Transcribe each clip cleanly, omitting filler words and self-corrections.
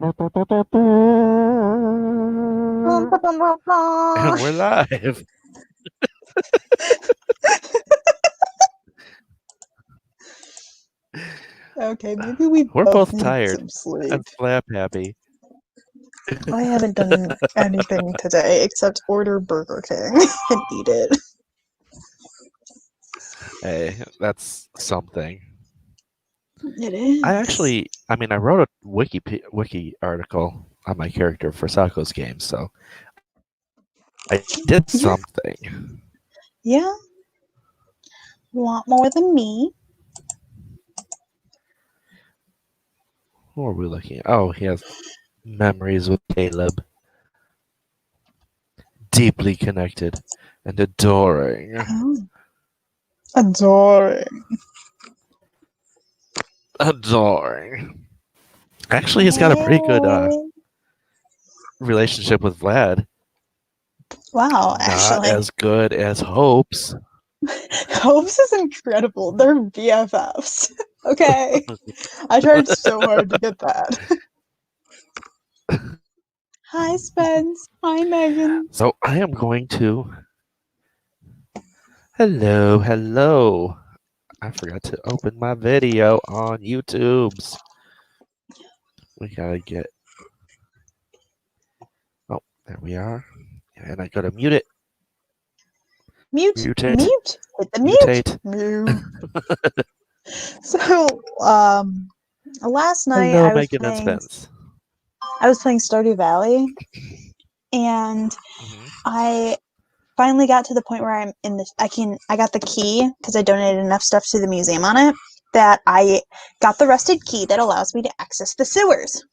Bum, ba, bum, bum, And bum. we're live. Okay, maybe we We're both both need tired some sleep. and slap happy. I haven't done anything today except order Burger King and eat it. Hey, that's something. It is. I wrote a wiki article on my character for Sako's game, so I did You're, something. yeah, a lot more than me. Who are we looking at? Oh, he has memories with Caleb. Deeply connected and adoring. Oh, adoring. Adoring. Actually, he's got a pretty good Hey. relationship with Vlad. Wow, Not actually. as good as Hope's. Hopes is incredible. They're BFFs. Okay. I tried so hard to get that. Hi, Spence. Hi, Megan. So I am going to. Hello, hello. I forgot to open my video on YouTube's. We gotta get. Oh, there we are. And I gotta mute it. Mute. Mutate. Mute. Hit the mute. Mutate. Mute. So, last night Hello, Megan and Spence. I was playing Stardew Valley, and Hmm. I finally got to the point where I'm in this. I got the key because I donated enough stuff to the museum on it that I got the rusted key that allows me to access the sewers.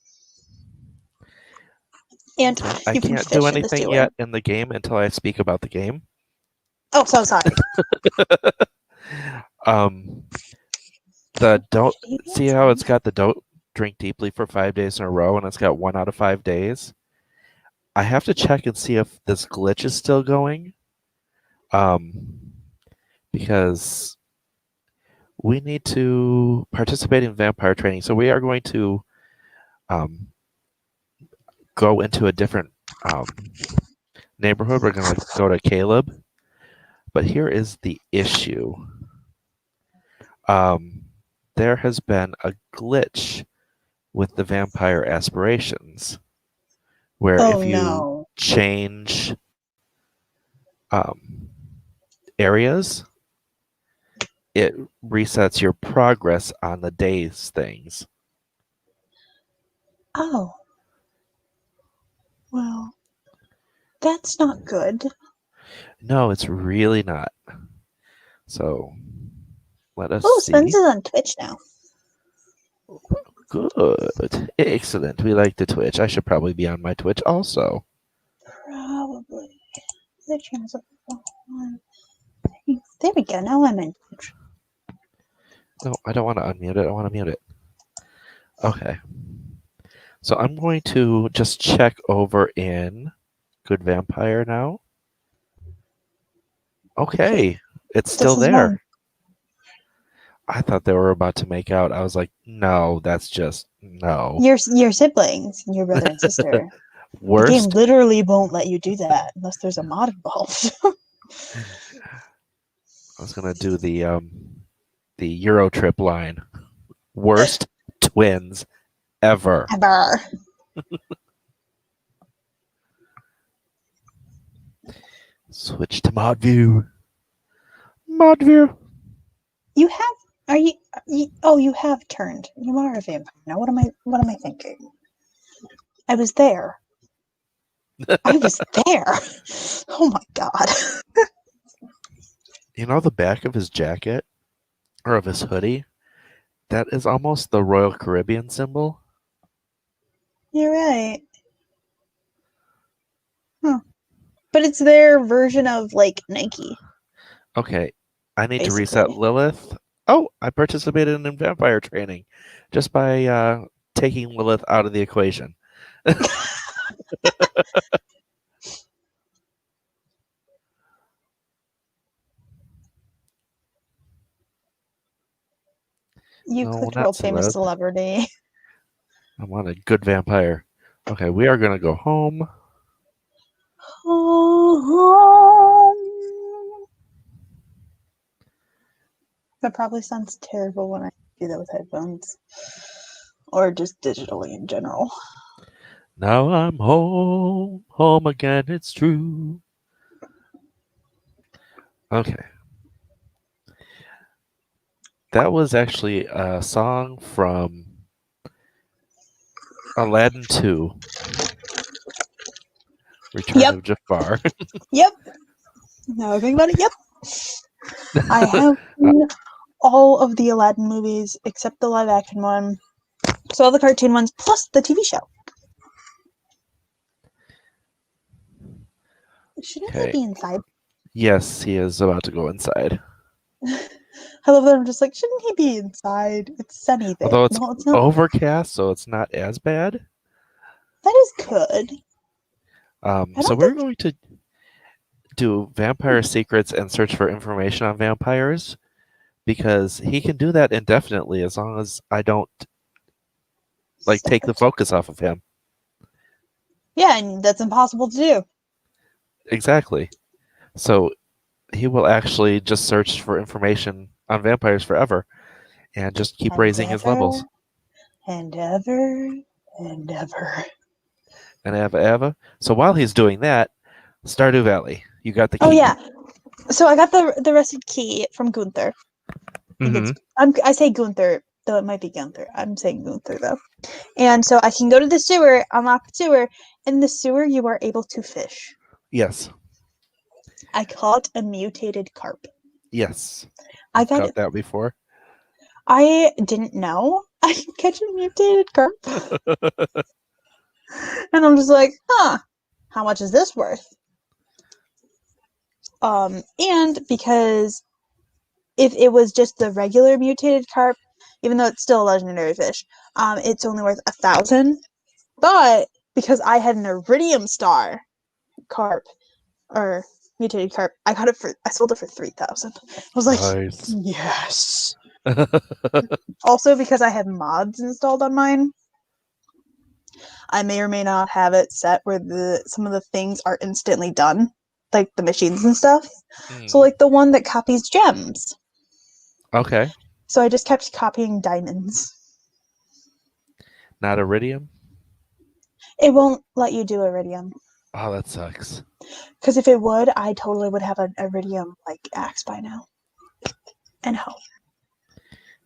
And Okay. I you can can't do fish in the anything sewer. yet in the game until I speak about the game. Oh, so sorry. um, the don't see how it's got the don't drink deeply for 5 days in a row, and it's got 1 out of 5 days. I have to check and see if this glitch is still going. Because we need to participate in vampire training. So we are going to um, go into a different neighborhood. We're going to go to Caleb. But here is the issue. There has been a glitch with the vampire aspirations, where Oh if you no. change um, areas, it resets your progress on the day's things. Oh. Well, that's not good. No, it's really not. So let us Oh, Spence see. is on Twitch now. Good. Excellent. We like the Twitch. I should probably be on my Twitch also. Probably. The chance of one. There we go. Now I'm in Twitch. No, I don't want to unmute it. I want to mute it. Okay. So I'm going to just check over in Good Vampire now. Okay. It's still This is fun. there. I thought they were about to make out. I was like, no, that's just no. Your siblings, your brother and sister. The game Worst. literally won't let you do that unless there's a mod involved. I was gonna do the Euro trip line. Worst twins ever. Ever. Switch to mod view. Mod view. You have oh, you have turned. You are a vampire. Now what am I thinking? I was there. I was there. Oh my god. You know the back of his jacket or of his hoodie? That is almost the Royal Caribbean symbol. You're right. Huh. But it's their version of like Nike. Okay, I need to reset Basically. Lilith. Oh, I participated in vampire training just by taking Lilith out of the equation. You No, clicked not world famous celeb. celebrity. I want a good vampire. Okay, we are going to go home. That probably sounds terrible when I do that with headphones. Or just digitally in general. Now I'm home, home again, it's true. Okay. That was actually a song from Aladdin 2, Return Yep. of Jafar. Yep. Now I think about it, yep. I have all of the Aladdin movies except the live action one. So all the cartoon ones plus the TV show. Shouldn't he Okay. be inside? Yes, he is about to go inside. I love that I'm just like, shouldn't he be inside? It's sunny there. Although it's No, it's not. overcast, so it's not as bad. That is good. I So don't we're think. going to do vampire secrets and search for information on vampires because he can do that indefinitely as long as I don't take the focus off of him. Yeah, and that's impossible to do. Exactly. So he will actually just search for information on vampires forever and just keep raising his levels. And ever and ever. And Ava. So while he's doing that, Stardew Valley, you got the key. Oh yeah. So I got the rusted key from Gunther. I say Gunther, though it might be Gunther. I'm saying Gunther though. And so I can go to the sewer, unlock the sewer. In the sewer, you are able to fish. Yes. I caught a mutated carp. Yes. I I've caught that before. I didn't know I could catch a mutated carp. And I'm just like, how much is this worth? And because if it was just the regular mutated carp, even though it's still a legendary fish, it's only worth 1,000. But because I had an iridium star carp or mutated carp, I sold it for 3,000. I was like, nice. Yes. Also, because I have mods installed on mine, I may or may not have it set where some of the things are instantly done, like the machines and stuff. So like the one that copies gems. Okay. So I just kept copying diamonds. Not iridium? It won't let you do iridium. Oh, that sucks. Because if it would, I totally would have an iridium axe by now. And how?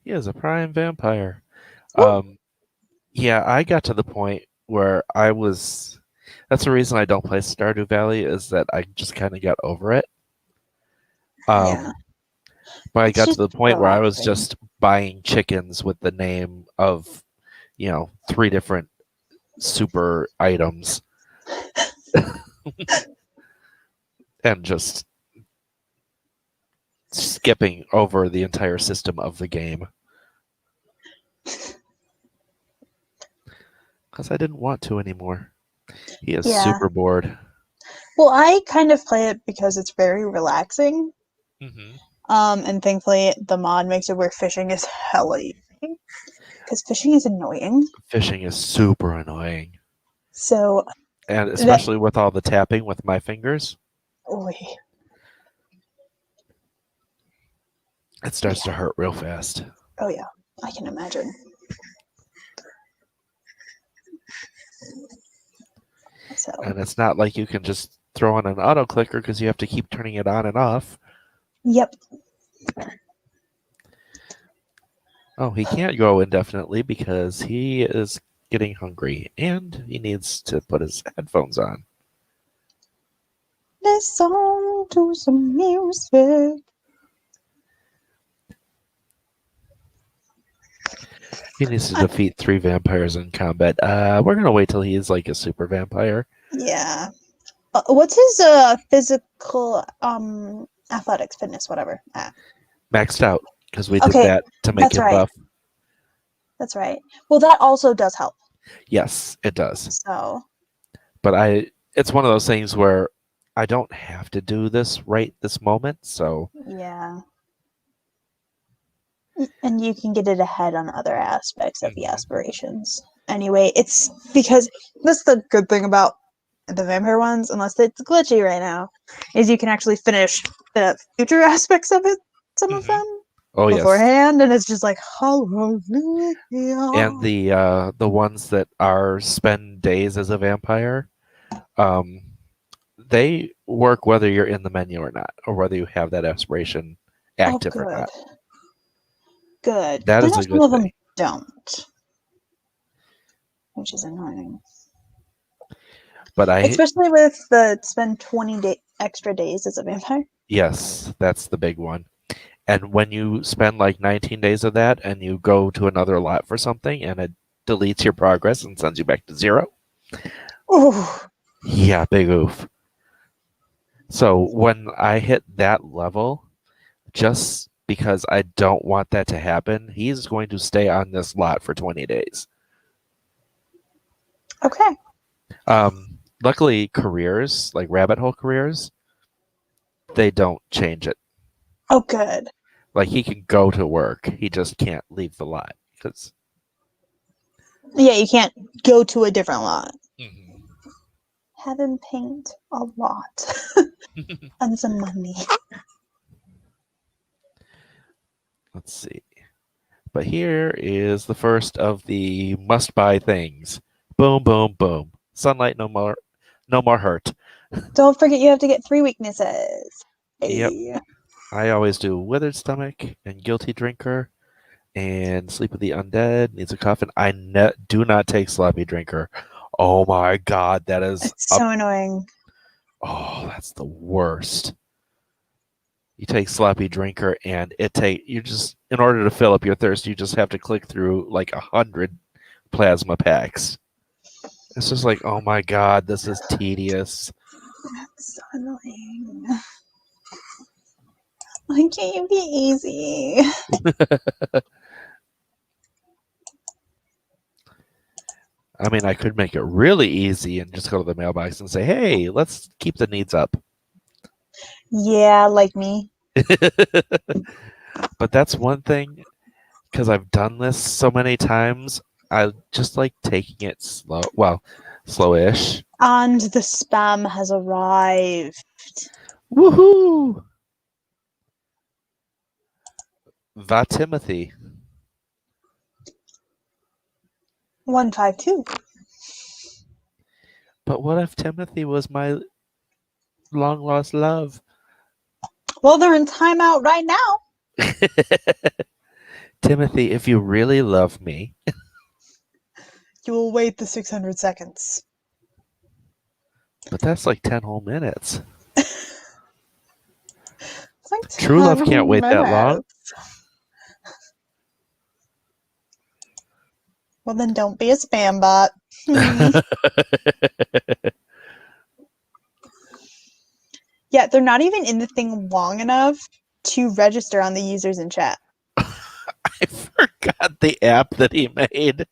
He is a prime vampire. Woo. Yeah, I got to the point where I was. That's the reason I don't play Stardew Valley is that I just kind of got over it. Yeah. But I It's got to just the point where I was relaxing. just buying chickens with the name of, 3 different super items. And just skipping over the entire system of the game. Because I didn't want to anymore. He is super bored. Well, I kind of play it because it's very relaxing. Mm-hmm. And thankfully, the mod makes it where fishing is hella easy. Because fishing is annoying. Fishing is super annoying. So. And especially with all the tapping with my fingers. It starts to hurt real fast. Oh, yeah. I can imagine. So. And it's not like you can just throw in an auto clicker because you have to keep turning it on and off. Yep. Oh, he can't go indefinitely because he is getting hungry and he needs to put his headphones on. Listen to some music. He needs to defeat 3 vampires in combat. We're gonna wait till he is like a super vampire. Yeah. What's his physical athletics, fitness, whatever? Maxed out because we did that to make him buff. That's right. Well, that also does help. Yes, it does. So. But it's one of those things where I don't have to do this right this moment, so. Yeah. And you can get it ahead on other aspects of the aspirations. anyway. It's because that's the good thing about the vampire ones, unless it's glitchy right now, is you can actually finish the future aspects of it, some of Mhm. them, Oh yes, beforehand, and it's just like hallelujah. and the ones that are spend days as a vampire, um, they work whether you're in the menu or not, or whether you have that aspiration Oh, active or good, not. good. That I is know a some good of them thing. don't, which is annoying. But Especially with the spend extra days as a vampire. yes, that's the big one. And when you spend like 19 days of that and you go to another lot for something and it deletes your progress and sends you back to 0, Ooh, yeah, big oof. So when I hit that level, just because I don't want that to happen, he's going to stay on this lot for 20 days. okay. Luckily, careers, like rabbit hole careers, they don't change it. Oh, good. Like he can go to work, he just can't leave the lot because. Yeah, you can't go to a different lot. Mhm. Have him paint a lot and some money. Let's see. But here is the first of the must-buy things. Boom, boom, boom. Sunlight, no more hurt. Don't forget you have to get 3 weaknesses. Yep, Hey. I always do. Withered stomach and guilty drinker, and sleep with the undead. Needs a coffin. I do not take sloppy drinker. Oh my god, that is It's so annoying. Oh, that's the worst. You take sloppy drinker, and you just in order to fill up your thirst, you just have to click through like 100 plasma packs. It's just like, oh my god, this is tedious. That's so annoying. Why can't you be easy? I mean, I could make it really easy and just go to the mailbox and say, hey, let's keep the needs up. Yeah, like me. But that's one thing, because I've done this so many times, I just like taking it slow. Well, slowish. And the spam has arrived. Woohoo! Va Timothy. 152. But what if Timothy was my long lost love? Well, they're in timeout right now. Timothy, if you really love me. You will wait the 600 seconds. But that's like 10 whole minutes. It's like True love 10 can't wait that long. minutes. Well, then don't be a spam bot. Yeah, they're not even in the thing long enough to register on the users in chat. I forgot the app that he made.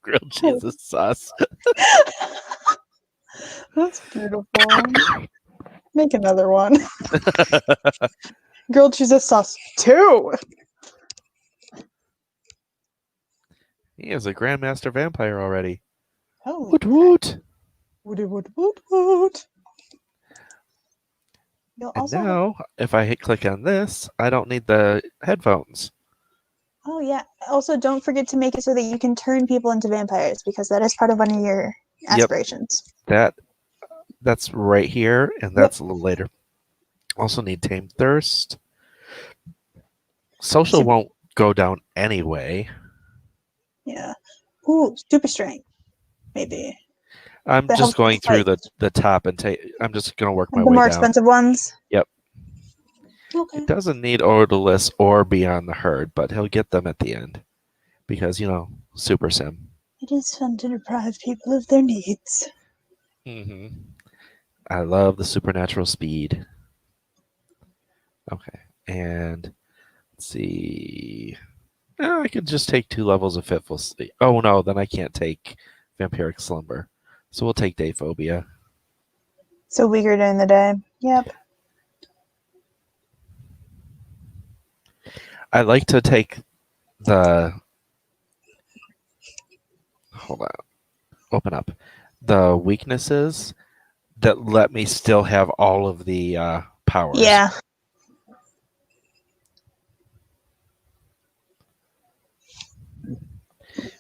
Grilled cheese is sauce. That's beautiful. Make another one. Grilled cheese is sauce 2. He is a Grandmaster Vampire already. Holy Woot woot. woot woot woot woot. You'll And also now, if I click on this, I don't need the headphones. Oh yeah. Also, don't forget to make it so that you can turn people into vampires, because that is part of one of your aspirations. That's right here, and that's a little later. Also need Tame Thirst. Social won't go down anyway. Yeah. Ooh, super strength. Maybe. I'm That just helps going with the through fight. the top and I'm just going to work my The way more down. expensive ones. Yep. Okay. It doesn't need Odorless or Beyond the Herd, but he'll get them at the end. Because, Super Sim. It is fun to deprive people of their needs. Mm-hmm. I love the supernatural speed. Okay. And let's see. I could just take 2 levels of Fitful Sleep. Oh, no, then I can't take Vampiric Slumber. So we'll take Dayphobia. So weaker during the day. Yep. I like to take the hold on. Open up the weaknesses that let me still have all of the powers. Yeah.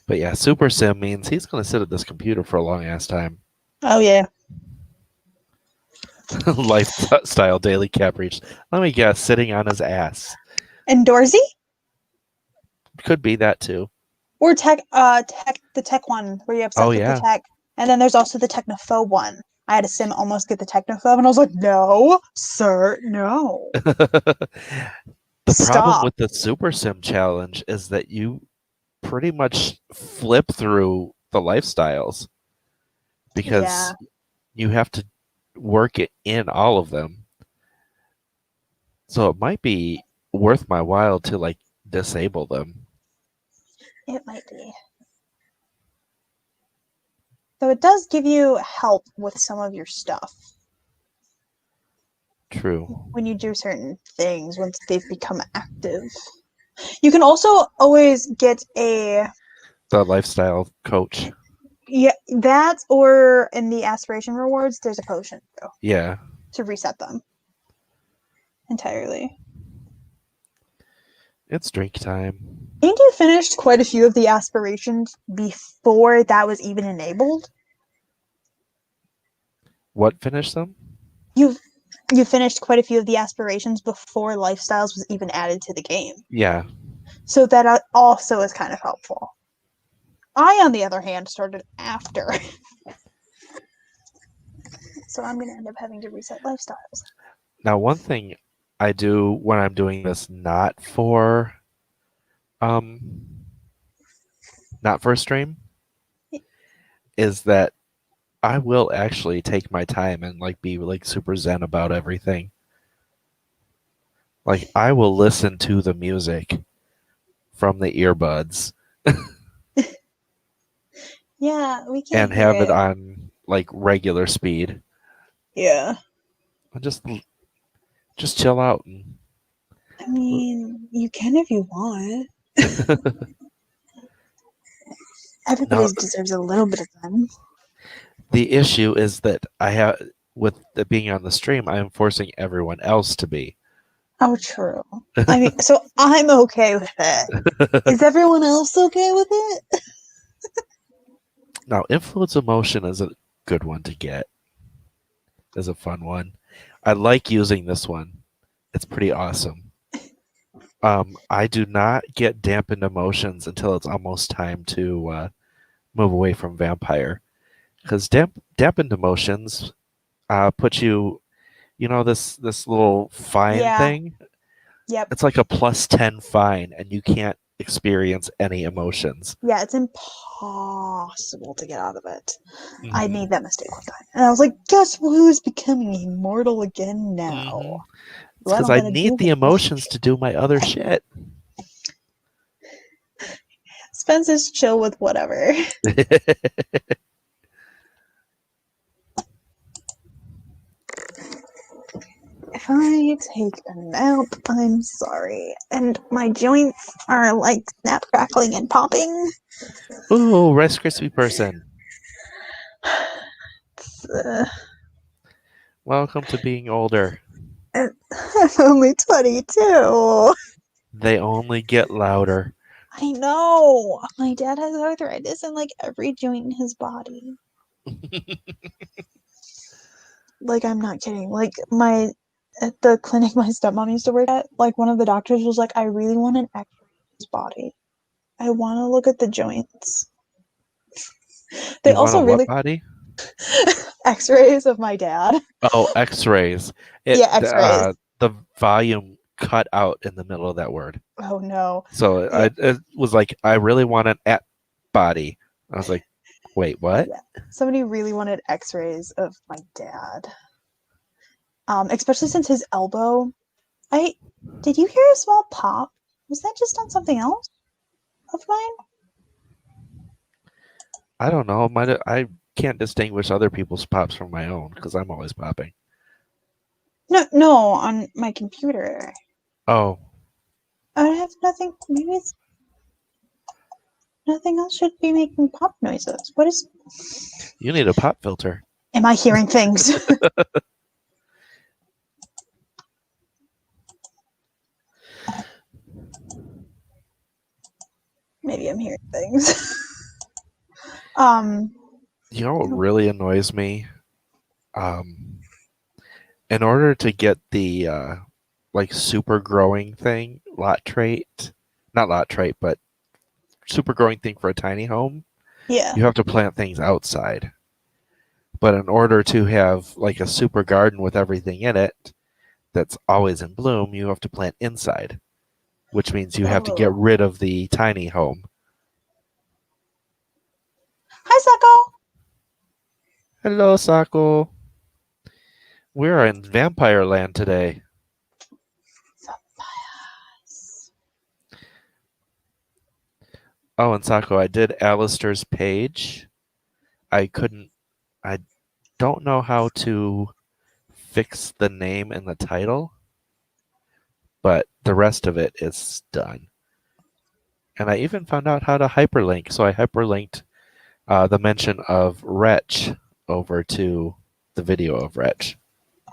But yeah, Super Sim means he's going to sit at this computer for a long ass time. Oh yeah. Lifestyle daily cap reach. Let me guess, sitting on his ass. And Dorsey? Could be that too. Or tech the tech one where you have sex Oh, with yeah. the tech. And then there's also the technophobe one. I had a sim almost get the technophobe and I was like, no, sir, no. The problem Stop. with the Super Sim challenge is that you pretty much flip through the lifestyles because Yeah. you have to work it in all of them. So it might be worth my while to like disable them. It might be. So it does give you help with some of your stuff True. when you do certain things once they've become active. You can also always get The lifestyle coach. that, or in the aspiration rewards, there's a potion too, Yeah. to reset them entirely. It's drink time. And you finished quite a few of the aspirations before that was even enabled. What finished them? You finished quite a few of the aspirations before lifestyles was even added to the game. Yeah. So that also is kind of helpful. I, on the other hand, started after. So I'm going to end up having to reset lifestyles. Now, one thing I do when I'm doing this not for stream is that I will actually take my time and like be like super zen about everything. Like I will listen to the music from the earbuds. Yeah, we can and have it on like regular speed. Yeah. And just chill out. I mean, you can if you want. Everybody deserves a little bit of fun. The issue is that I have, with it being on the stream, I am forcing everyone else to be. Oh, true. I mean, so I'm okay with it. Is everyone else okay with it? Now, influence emotion is a good one to get. Is a fun one. I like using this one. It's pretty awesome. I do not get dampened emotions until it's almost time to move away from vampire, because dampened emotions put you, this little fine thing. Yep. It's like a +10 fine, and you can't experience any emotions. Yeah, it's impossible to get out of it. Mm-hmm. I made that mistake one time, and I was like, "Guess who's becoming immortal again now?" Mm-hmm. It's because I need the emotions to do my other shit. Spence is chill with whatever. If I take a nap, I'm sorry. And my joints are like snap, crackling, and popping. Ooh, Rice Krispie person. Welcome to being older. I'm only 22. They only get louder. I know. My dad has arthritis in like every joint in his body. Like, I'm not kidding. Like, at the clinic my stepmom used to work at, like, one of the doctors was like, I really want an x-ray of his body. I want to look at the joints. They also really body? x-rays of my dad. Oh, x-rays. Yeah, x-rays. The volume cut out in the middle of that word. Oh no. So yeah. It was like, I really want an at body. I was like, wait, what? Yeah. Somebody really wanted x-rays of my dad. Especially since his elbow. Did you hear a small pop? Was that just on something else of mine? I don't know. I can't distinguish other people's pops from my own because I'm always popping. No, on my computer. Oh. I have nothing. Maybe it's. Nothing else should be making pop noises. What is... You need a pop filter. Am I hearing things? Maybe I'm hearing things. You know what really annoys me? In order to get the like super growing thing, lot trait, not lot trait, but super growing thing for a tiny home, Yeah. you have to plant things outside. But in order to have like a super garden with everything in it that's always in bloom, you have to plant inside, which means you have to get rid of the tiny home. Hi, Sako. Hello, Sako. We're in vampire land today. Vampires. Oh, and Sako, I did Alistair's page. I don't know how to fix the name and the title, but the rest of it is done. And I even found out how to hyperlink. So I hyperlinked the mention of Wretch over to the video of Wretch.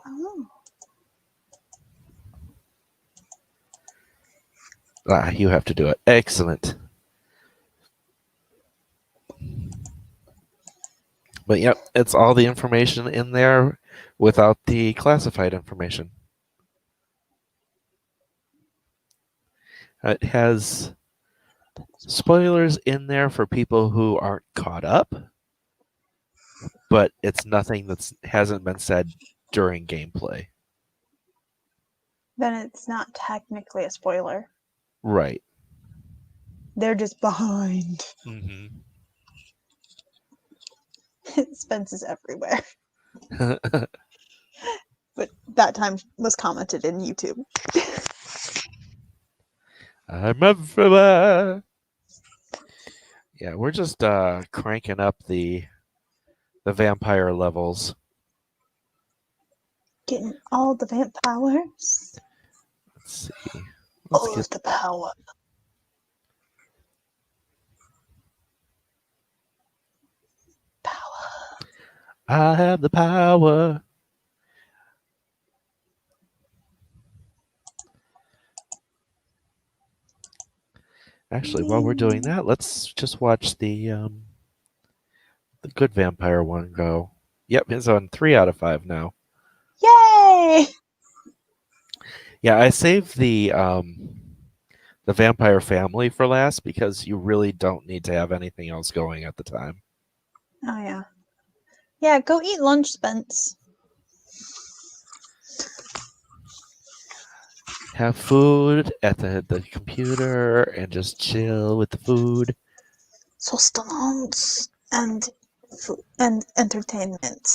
Oh. You have to do it. Excellent. But yep, it's all the information in there without the classified information. It has spoilers in there for people who aren't caught up, but it's nothing that hasn't been said during gameplay. Then it's not technically a spoiler. Right. They're just behind. Mm-hmm. Spence is everywhere. But that time was commented in YouTube. I'm everywhere. Yeah, we're just cranking up the vampire levels. Getting all the vampires. Let's see. All of the power. Power. I have the power. Actually, while we're doing that, let's just watch the good vampire one go. Yep, it's on 3 out of 5 now. Yay! Yeah, I saved the vampire family for last because you really don't need to have anything else going at the time. Oh yeah. Yeah, go eat lunch, Spence. Have food at the computer and just chill with the food. Sustenance and entertainment.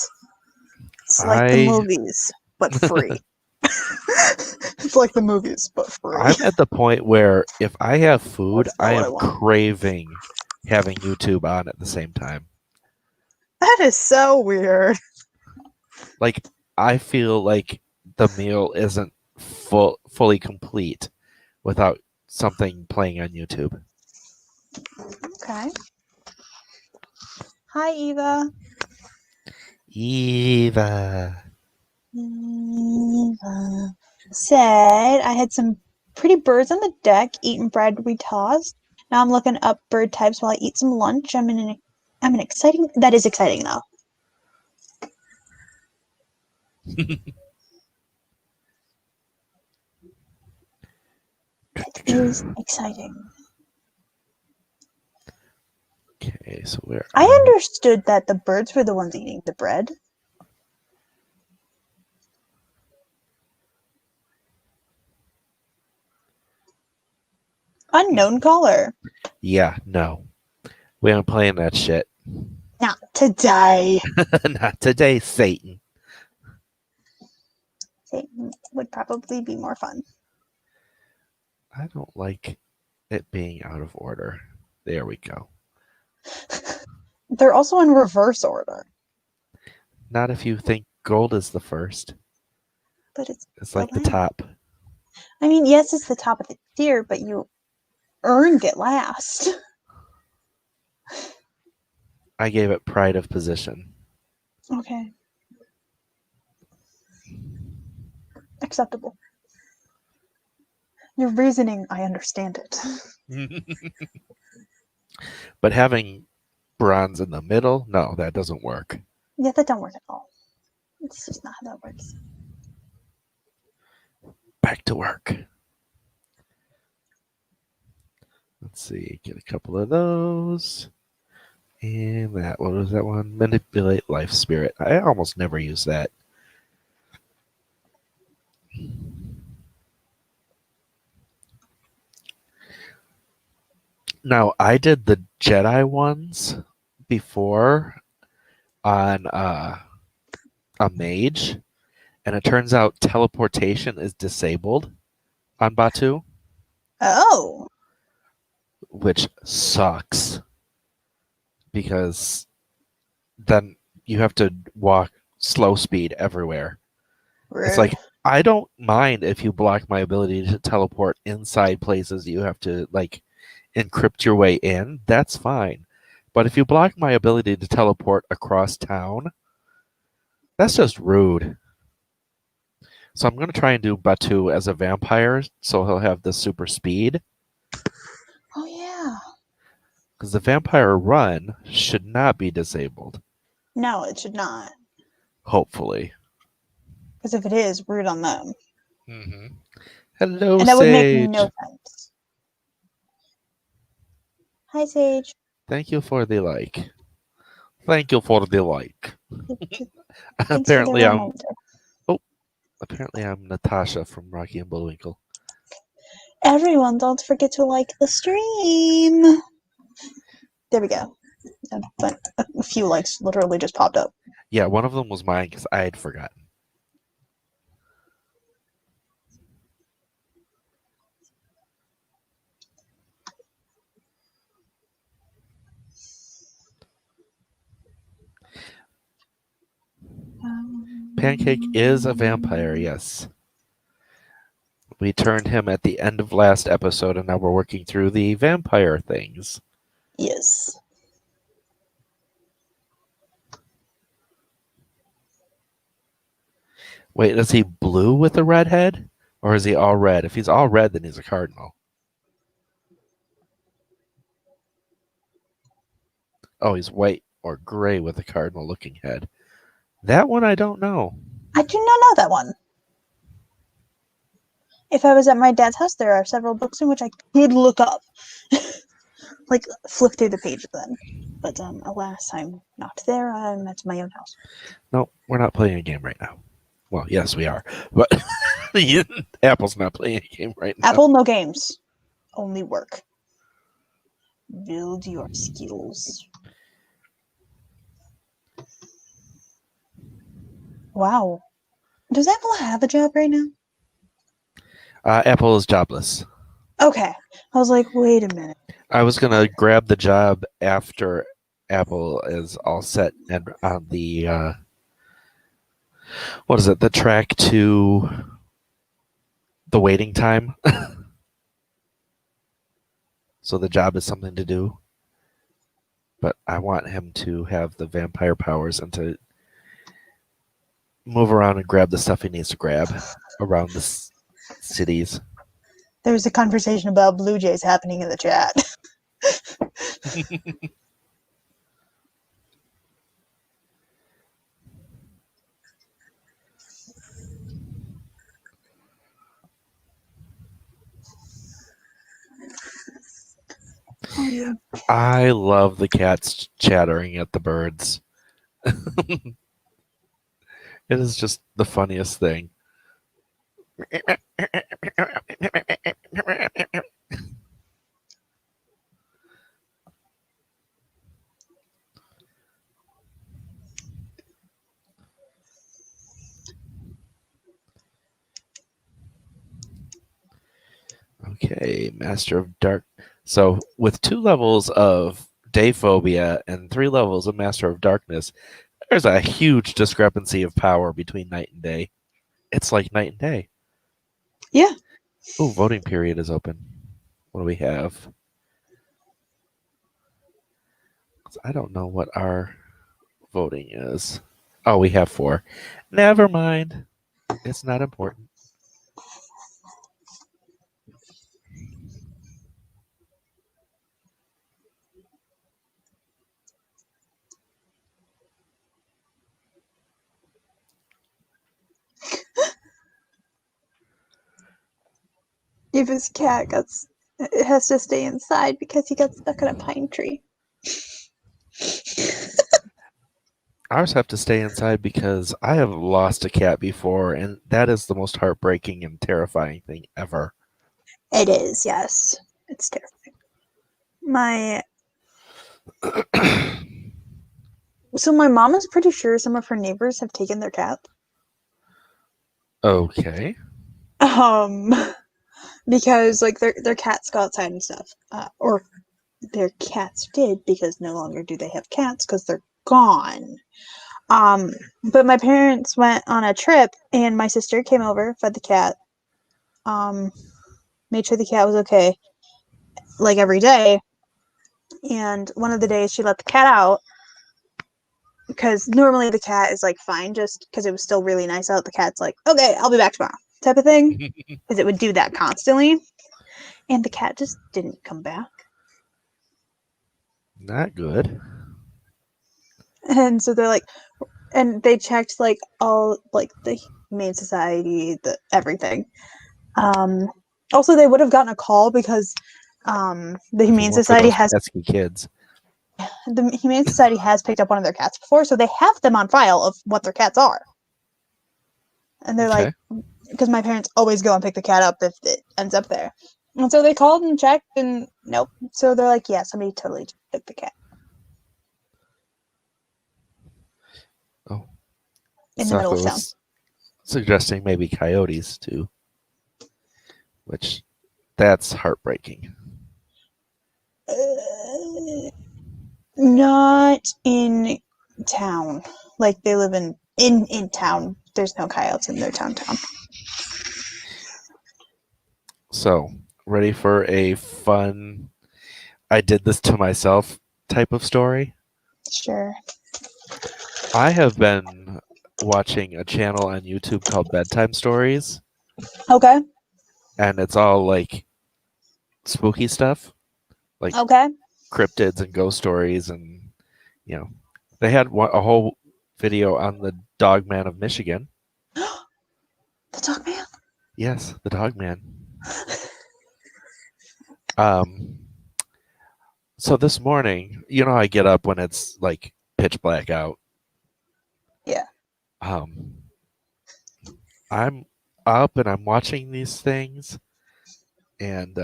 It's like the movies, but free. It's like the movies, but free. I'm at the point where if I have food, I am craving having YouTube on at the same time. That is so weird. Like, I feel like the meal isn't fully complete without something playing on YouTube. Okay. Hi, Eva. Eva said I had some pretty birds on the deck eating bread we tossed. Now I'm looking up bird types while I eat some lunch. I'm an exciting. That is exciting though. It is exciting. Okay, so where I understood that the birds were the ones eating the bread. Unknown caller. Yeah, no. We aren't playing that shit. Not today. Not today, Satan. Satan would probably be more fun. I don't like it being out of order. There we go. They're also in reverse order. Not if you think gold is the first. But it's like the top. I mean, yes, it's the top of the tier, but you earned it last. I gave it pride of position. Okay. Acceptable. Your reasoning, I understand it. But having bronze in the middle, no, that doesn't work. Yeah, that don't work at all. It's just not how that works. Back to work. Let's see, get a couple of those. And that, what was that one? Manipulate life spirit. I almost never use that. Now, I did the Jedi ones before on a mage, and it turns out teleportation is disabled on Batu, Oh. which sucks because then you have to walk slow speed everywhere. Rude. It's like, I don't mind if you block my ability to teleport inside places you have to like encrypt your way in. That's fine. But if you block my ability to teleport across town, that's just rude. So I'm going to try and do Batu as a vampire, so he'll have the super speed. Oh, yeah. Because the vampire run should not be disabled. No, it should not. Hopefully. Because if it is, rude on them. Mm-hmm. Hello, And that would make Sage. no sense. Hi, Sage. Thank you for the like. Thank you for the like. Thanks Apparently, for the I'm. reminder. Apparently, I'm Natasha from Rocky and Bullwinkle. Everyone, don't forget to like the stream. There we go. But a few likes literally just popped up. Yeah, one of them was mine because I had forgotten. Pancake is a vampire, yes. We turned him at the end of last episode, and now we're working through the vampire things. Yes. Wait, is he blue with a red head? Or is he all red? If he's all red, then he's a cardinal. Oh, he's white or gray with a cardinal looking head. That one I don't know. I do not know that one. If I was at my dad's house, there are several books in which I could look up. Like, flip through the page then. But alas, I'm not there. I'm at my own house. No, we're not playing a game right now. Well, yes, we are. But Apple's not playing a game right now. Apple, no games. Only work. Build your skills. Wow. Does Apple have a job right now? Apple is jobless. Okay. I was like, wait a minute. I was going to grab the job after Apple is all set and on the, what is it, the track to the waiting time. So the job is something to do. But I want him to have the vampire powers and to move around and grab the stuff he needs to grab around the cities. There was a conversation about Blue Jays happening in the chat. Oh, yeah. I love the cats chattering at the birds. It is just the funniest thing. Okay, Master of Dark. So with 2 levels of day phobia and 3 levels of Master of Darkness, there's a huge discrepancy of power between night and day. It's like night and day. Yeah. Oh, voting period is open. What do we have? I don't know what our voting is. Oh, we have 4. Never mind. It's not important. If his cat it has to stay inside because he got stuck in a pine tree. Ours have to stay inside because I have lost a cat before, and that is the most heartbreaking and terrifying thing ever. It is, yes. It's terrifying. So my mom is pretty sure some of her neighbors have taken their cat. Okay. Because like their cats go outside and stuff. Or their cats did, because no longer do they have cats because they're gone. But my parents went on a trip and my sister came over, fed the cat, made sure the cat was okay, like every day. And one of the days she let the cat out, because normally the cat is like fine, just because it was still really nice out. The cat's like, okay, I'll be back tomorrow, type of thing, because it would do that constantly. And the cat just didn't come back. Not good. And so they're like, and they checked like all like the Humane Society, everything. Also, they would have gotten a call because the Humane Society has pesky kids. The Humane Society has picked up one of their cats before, so they have them on file of what their cats are. And they're like, because my parents always go and pick the cat up if it ends up there. And so they called and checked, and nope. So they're like, yeah, somebody totally took the cat. Oh. In the middle of town. Suggesting maybe coyotes too. Which, that's heartbreaking. Not in town. Like they live in town. There's no coyotes in their town. So, ready for a fun, I did this to myself type of story? Sure. I have been watching a channel on YouTube called Bedtime Stories. Okay. And it's all like spooky stuff. Like cryptids and ghost stories, and they had a whole video on the Dog Man of Michigan. The Dog Man? Yes, the Dog Man. So this morning, I get up when it's like pitch black out. Yeah. I'm up and I'm watching these things. And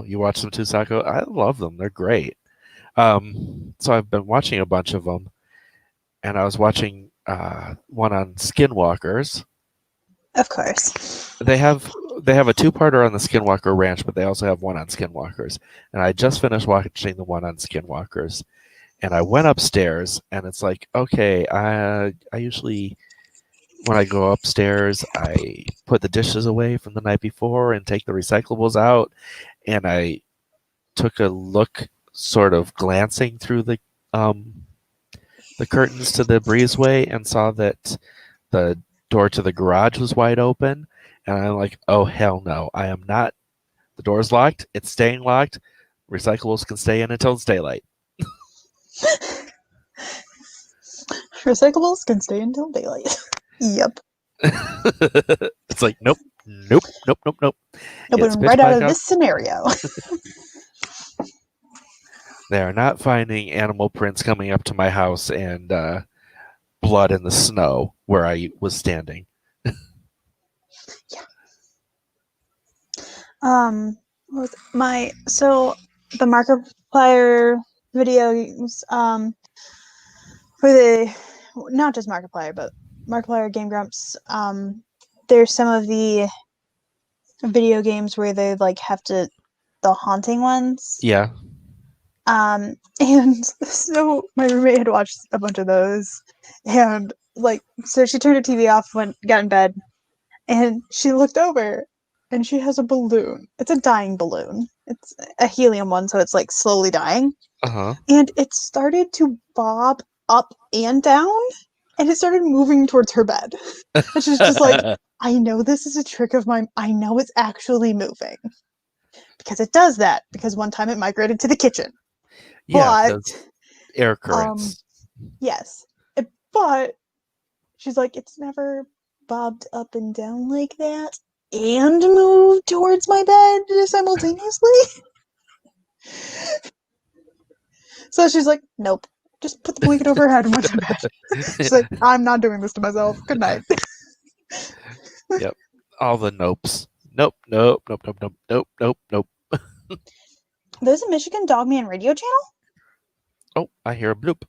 you watch them too, Sako? I love them. They're great. So I've been watching a bunch of them, and I was watching one on skinwalkers. Of course. They have a two-parter on the Skinwalker Ranch, but they also have one on skinwalkers. And I just finished watching the one on skinwalkers, and I went upstairs, and it's like, okay, I usually, when I go upstairs, I put the dishes away from the night before and take the recyclables out, and I took a look, sort of glancing through the curtains to the breezeway, and saw that the door to the garage was wide open, and I'm like, oh hell no, I am not. The door's locked. It's staying locked. Recyclables can stay in until it's daylight. Recyclables can stay until daylight. Yep. It's like, nope. It's right out of this scenario. They are not finding animal prints coming up to my house and blood in the snow where I was standing. Yeah. So the Markiplier videos, for the, not just Markiplier, but Markiplier, Game Grumps, there's some of the video games where they like have to, the haunting ones. Yeah. And so my roommate had watched a bunch of those, and so she turned her TV off, got in bed, and she looked over, and she has a balloon. It's a dying balloon. It's a helium one, so it's like slowly dying. Uh-huh. And it started to bob up and down, and it started moving towards her bed. And she's just like, I know this is a trick of mine. I know it's actually moving. Because it does that. Because one time it migrated to the kitchen. Yeah, But, because air currents. yes. But she's like, it's never bobbed up and down like that and moved towards my bed simultaneously. So she's like, nope. Just put the blanket over her head and went to bed. She's like, I'm not doing this to myself. Good night. Yep. All the nopes. Nope, nope, nope, nope, nope, nope, nope, nope. There's a Michigan Dogman radio channel? Oh, I hear a bloop.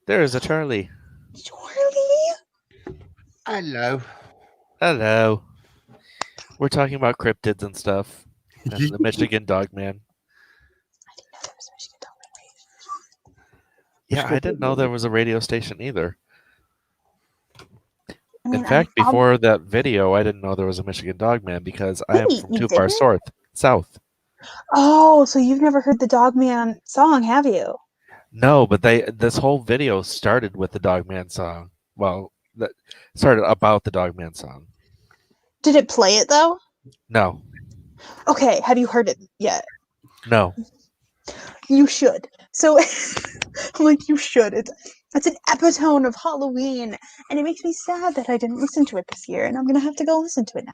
There is a Charlie. Charlie? Hello. Hello. We're talking about cryptids and stuff. And the Michigan Dogman. I didn't know there was a Michigan Dogman radio. Yeah, I didn't know there was a radio station either. I mean, In fact, before that video, I didn't know there was a Michigan Dogman because I am Wait, from you too far didn't? south. Oh, so you've never heard the Dogman song, have you? No, but this whole video started with the Dogman song. Well, that started about the Dogman song. Did it play it though? No, Okay, have you heard it yet? no. You should. So I'm like, you should. It's an epitome of Halloween, and it makes me sad that I didn't listen to it this year, and I'm gonna have to go listen to it now.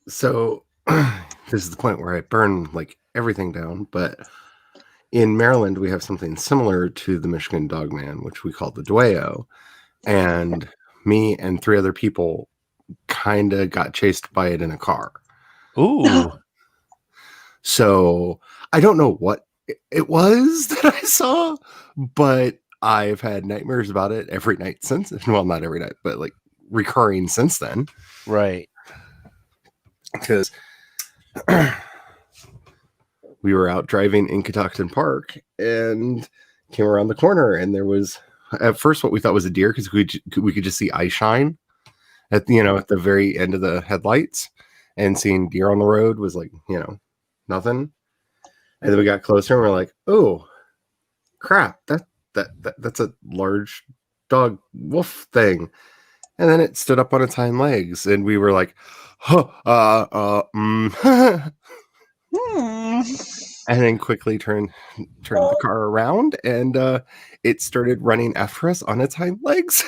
So this is the point where I burn like everything down, but in Maryland we have something similar to the Michigan Dogman, which we call the Dueo, and me and 3 other people kind of got chased by it in a car. Ooh. So I don't know what it was that I saw, but I've had nightmares about it every night since. Well, not every night, but like recurring since then. Right. Because we were out driving in Catoctin Park and came around the corner, and there was at first what we thought was a deer because we could just see eye shine at at the very end of the headlights, and seeing deer on the road was like nothing. And then we got closer and we're like, oh crap, that's a large dog wolf thing. And then it stood up on its hind legs, and we were like, and then quickly turned the car around, and it started running after us on its hind legs.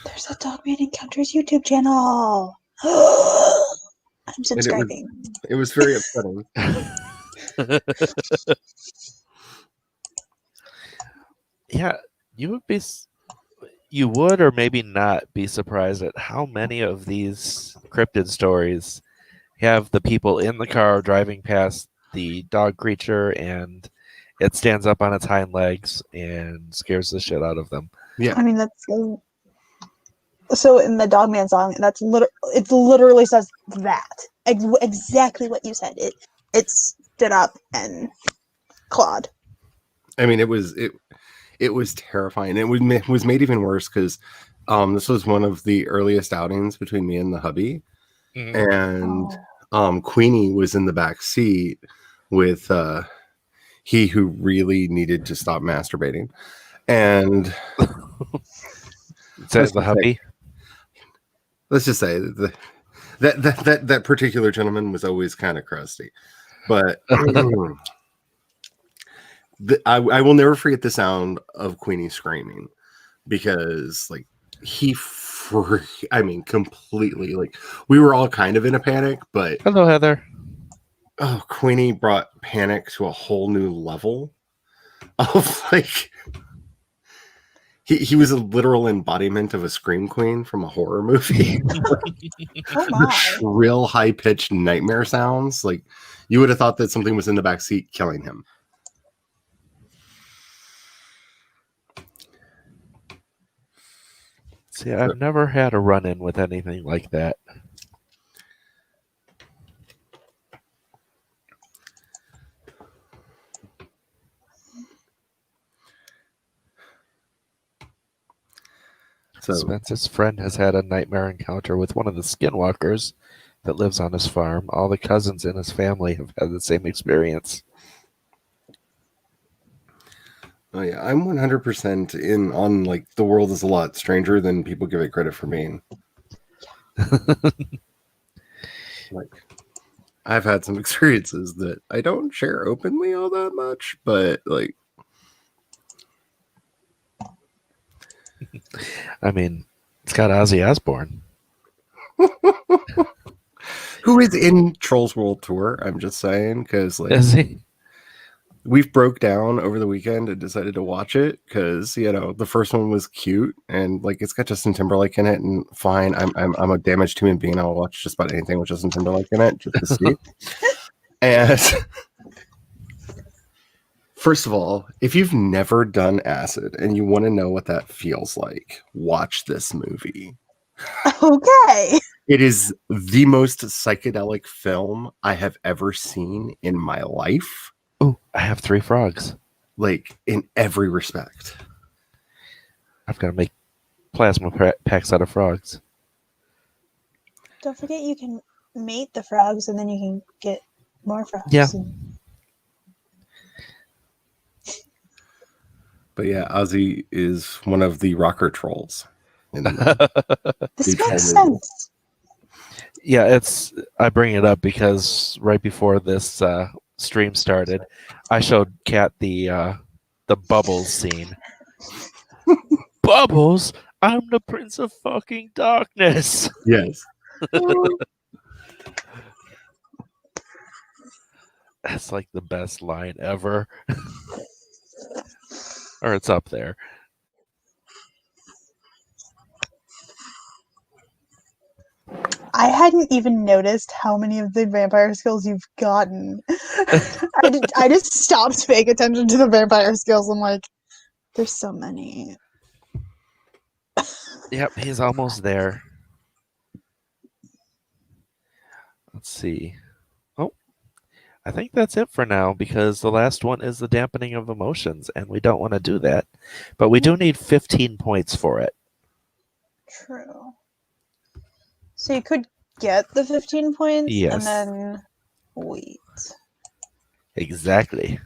There's a Dogman Encounters YouTube channel. I'm subscribing. It was very upsetting. Yeah, you would or maybe not be surprised at how many of these cryptid stories have the people in the car driving past the dog creature and it stands up on its hind legs and scares the shit out of them. Yeah. I mean, that's so in the Dogman song, it literally says that. Exactly what you said. It stood up and clawed. I mean, it was terrifying. It was made even worse because this was one of the earliest outings between me and the hubby. And Queenie was in the back seat with he who really needed to stop masturbating. And Says the hubby. Let's just say that particular gentleman was always kind of crusty. But I will never forget the sound of Queenie screaming, because like completely, like, we were all kind of in a panic, but hello, Heather. Oh, Queenie brought panic to a whole new level of like he was a literal embodiment of a scream queen from a horror movie. Oh my. Shrill, high-pitched nightmare sounds. Like, you would have thought that something was in the back seat killing him. See, I've never had a run-in with anything like that. So Spence's friend has had a nightmare encounter with one of the skinwalkers that lives on his farm. All the cousins in his family have had the same experience. oh yeah, I'm 100% in on like the world is a lot stranger than people give it credit for being. Like, I've had some experiences that I don't share openly all that much, but like, I mean, it's got Ozzy Osbourne. who is in Trolls World Tour? I'm just saying, because like Is he? we've broke down over the weekend and decided to watch it because the first one was cute and like it's got Justin Timberlake in it, and fine, I'm a damaged human being. I'll watch just about anything with Justin Timberlake in it just to see. And first of all, if you've never done acid and you want to know what that feels like, watch this movie. Okay. It is the most psychedelic film I have ever seen in my life. Oh, I have 3 frogs. Like, in every respect. I've got to make plasma packs out of frogs. Don't forget you can mate the frogs and then you can get more frogs. Yeah. But yeah, Ozzy is one of the rocker trolls. This makes sense. Yeah, I bring it up because right before this stream started, I showed Kat the Bubbles scene. Bubbles, I'm the Prince of fucking Darkness. Yes. That's like the best line ever. Or it's up there. I hadn't even noticed how many of the vampire skills you've gotten. I just stopped paying attention to the vampire skills. I'm like, there's so many. Yep, he's almost there. Let's see. Oh, I think that's it for now because the last one is the dampening of emotions, and we don't want to do that. But we do need 15 points for it. True. So you could get the 15 points Yes. and then wait. Exactly.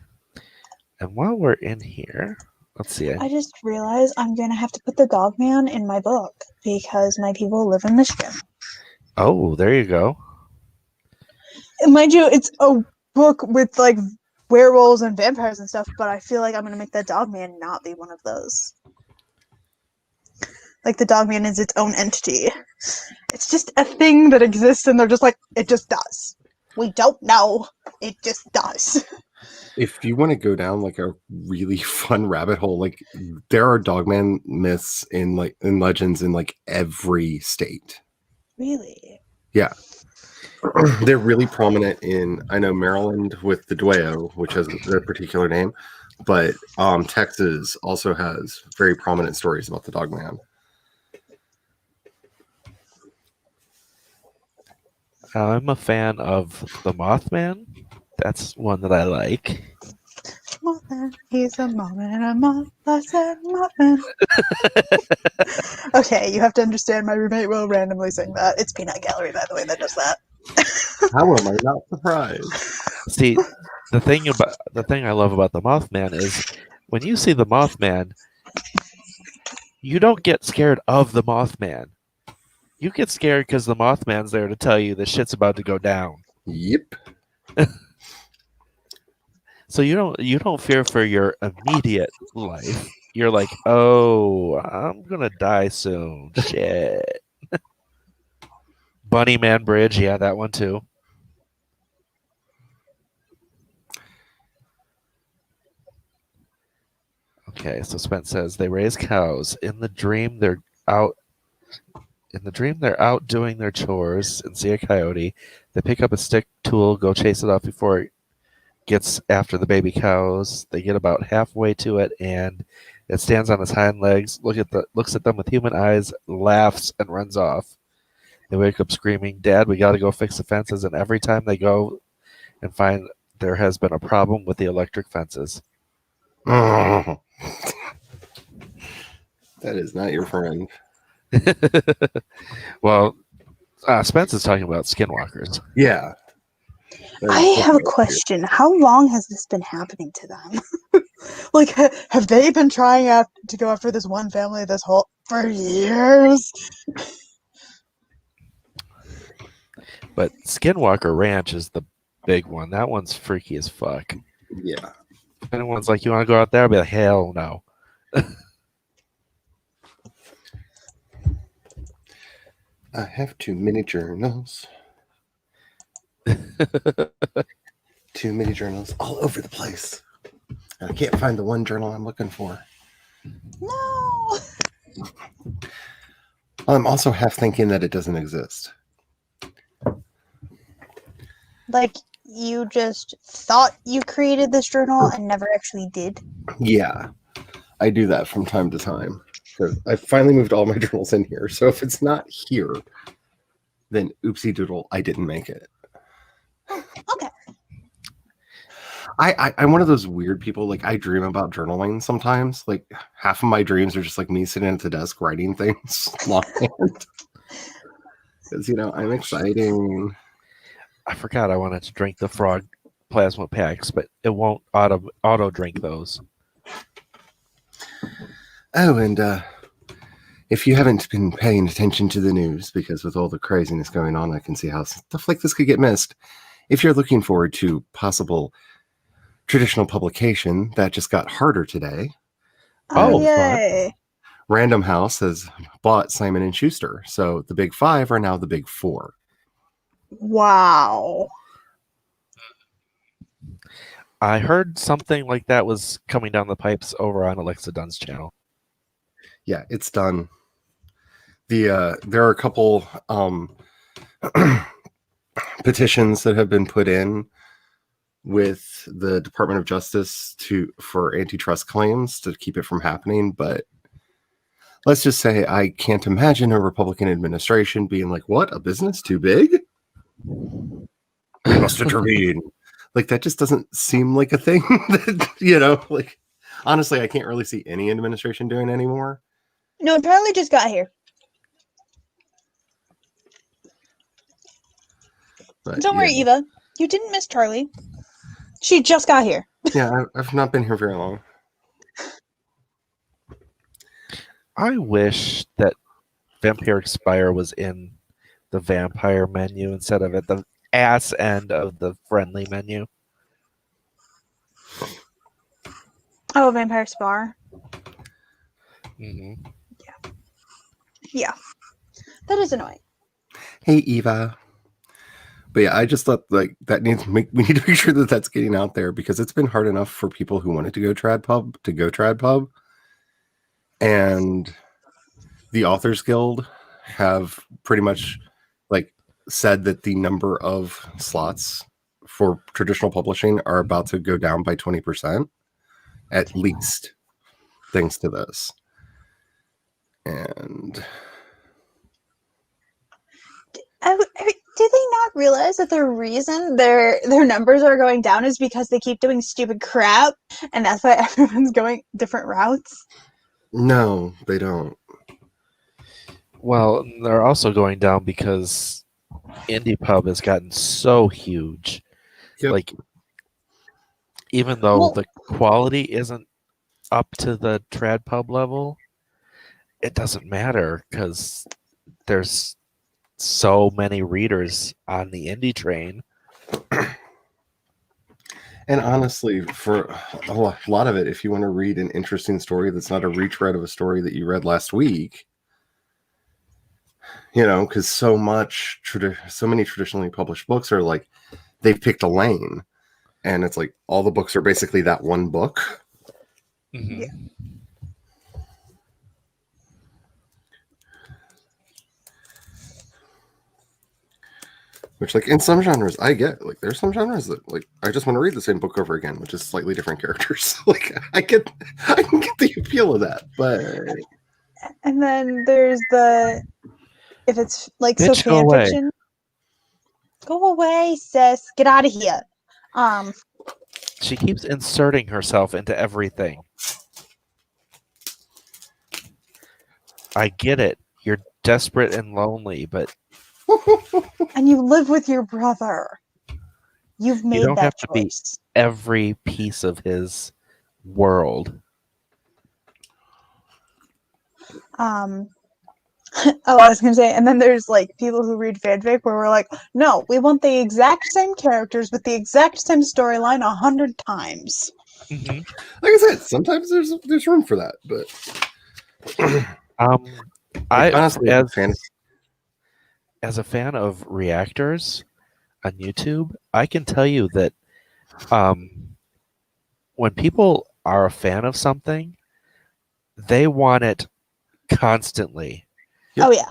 And while we're in here, let's see. I just realized I'm going to have to put the Dog Man in my book because my people live in Michigan. Oh, there you go. And mind you, it's a book with like werewolves and vampires and stuff, but I feel like I'm going to make that Dog Man not be one of those. Like the Dog Man is its own entity. It's just a thing that exists and they're just like, it just does. We don't know. It just does. If you want to go down like a really fun rabbit hole, like there are Dogman myths in legends in like every state. Really? Yeah. They're really prominent in, I know, Maryland with the Dueo, which has a particular name, but Texas also has very prominent stories about the Dogman. I'm a fan of the Mothman. That's one that I like. Mothman, he's a Mothman and a moth. I said Mothman. Okay, you have to understand my roommate will randomly sing that. It's Peanut Gallery, by the way, that does that. How am I not surprised? See, the thing I love about the Mothman is when you see the Mothman, you don't get scared of the Mothman. You get scared because the Mothman's there to tell you the shit's about to go down. Yep. So you don't fear for your immediate life. You're like, oh, I'm gonna die soon. Shit. Bunny Man Bridge, yeah, that one too. Okay, so Spence says they raise cows. In the dream, they're out doing their chores and see a coyote. They pick up a stick tool, go chase it off before it gets after the baby cows. They get about halfway to it, and it stands on its hind legs, looks at them with human eyes, laughs, and runs off. They wake up screaming, "Dad, we gotta go fix the fences," and every time they go and find there has been a problem with the electric fences. That is not your friend. Well, Spence is talking about skinwalkers. Yeah. I have a question. How long has this been happening to them? Like, have they been trying to go after this one family for years? But Skinwalker Ranch is the big one. That one's freaky as fuck. Yeah. If anyone's like, you want to go out there? I'll be like, hell no. I have too many journals. Too many journals all over the place. And I can't find the one journal I'm looking for. No. I'm also half thinking that it doesn't exist. Like, you just thought you created this journal and never actually did? Yeah. I do that from time to time. Because I finally moved all my journals in here. So if it's not here, then oopsie doodle, I didn't make it. Okay. I'm one of those weird people. Like, I dream about journaling sometimes. Like, half of my dreams are just like me sitting at the desk writing things longhand. Because, I'm exciting. I forgot I wanted to drink the frog plasma packs, but it won't auto drink those. Oh, and if you haven't been paying attention to the news, because with all the craziness going on, I can see how stuff like this could get missed. If you're looking forward to possible traditional publication, that just got harder today. Oh, yay. Random House has bought Simon & Schuster, so the big 5 are now the big 4. Wow. I heard something like that was coming down the pipes over on Alexa Dunn's channel. Yeah, it's done. There are a couple petitions that have been put in with the Department of Justice for antitrust claims to keep it from happening, but let's just say I can't imagine a Republican administration being like, what, a business too big? We must intervene. Like, that just doesn't seem like a thing that, like, honestly, I can't really see any administration doing anymore. No, Charlie just got here. But, Don't worry, Eva. You didn't miss Charlie. She just got here. Yeah, I've not been here very long. I wish that Vampiric Spire was in the vampire menu instead of at the ass end of the friendly menu. Oh, Vampire Spar. Mm-hmm. Yeah. That is annoying. Hey, Eva. But yeah, I just thought like we need to make sure that that's getting out there, because it's been hard enough for people who wanted to go trad pub, and the Authors Guild have pretty much like said that the number of slots for traditional publishing are about to go down by 20% at least, thanks to this. And did they not realize that the reason their numbers are going down is because they keep doing stupid crap, and that's why everyone's going different routes? no, they don't. Well, they're also going down because Indie Pub has gotten so huge. Yep. Like, even though the quality isn't up to the trad pub level, it doesn't matter because there's so many readers on the indie train. And honestly, for a lot of it, if you want to read an interesting story that's not a retread of a story that you read last week, because so many traditionally published books are like, they've picked a lane, and it's like all the books are basically that one book. Mm-hmm. Yeah. Which, like, in some genres, I get. Like, there's some genres that, like, I just want to read the same book over again, which is slightly different characters. Like, I can get the appeal of that, but. And then there's if it's like Bitch, so go fan away. fiction. Go away, sis. Get out of here. She keeps inserting herself into everything. I get it. You're desperate and lonely, but And you live with your brother. You've you made don't that have to be choice. every piece of his world. Oh, I was gonna say, and then there's like people who read fanfic where we're like, no, we want the exact same characters with the exact same storyline 100 times. Mm-hmm. Like I said, sometimes there's room for that, but I honestly, as a fan of reactors on YouTube, I can tell you that when people are a fan of something, they want it constantly. Yep. Oh yeah.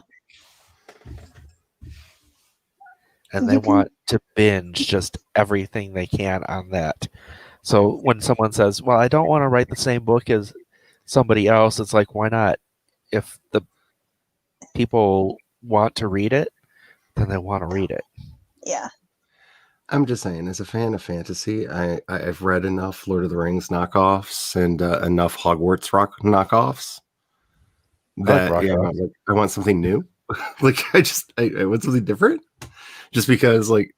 And they want to binge just everything they can on that. So when someone says, well, I don't want to write the same book as somebody else, it's like, why not? If the people want to read it, then they want to read it. Yeah. I'm just saying, as a fan of fantasy, I've read enough Lord of the Rings knockoffs and enough Hogwarts rock knockoffs that I want something new. Like I want something different. Just because like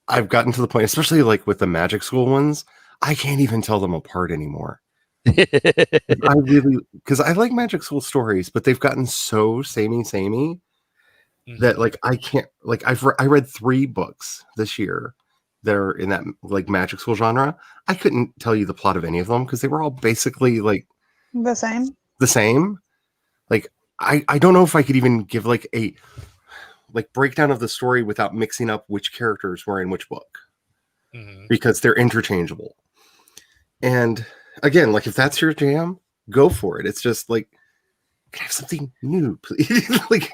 I've gotten to the point, especially like with the magic school ones, I can't even tell them apart anymore. I really, because I like magic school stories, but they've gotten so samey that like I can't, like I read 3 books this year that are in that like magic school genre. I couldn't tell you the plot of any of them because they were all basically like The same. Like I don't know if I could even give like a like breakdown of the story without mixing up which characters were in which book, because they're interchangeable. And again, like if that's your jam, go for it. It's just like, can I have something new, please? Like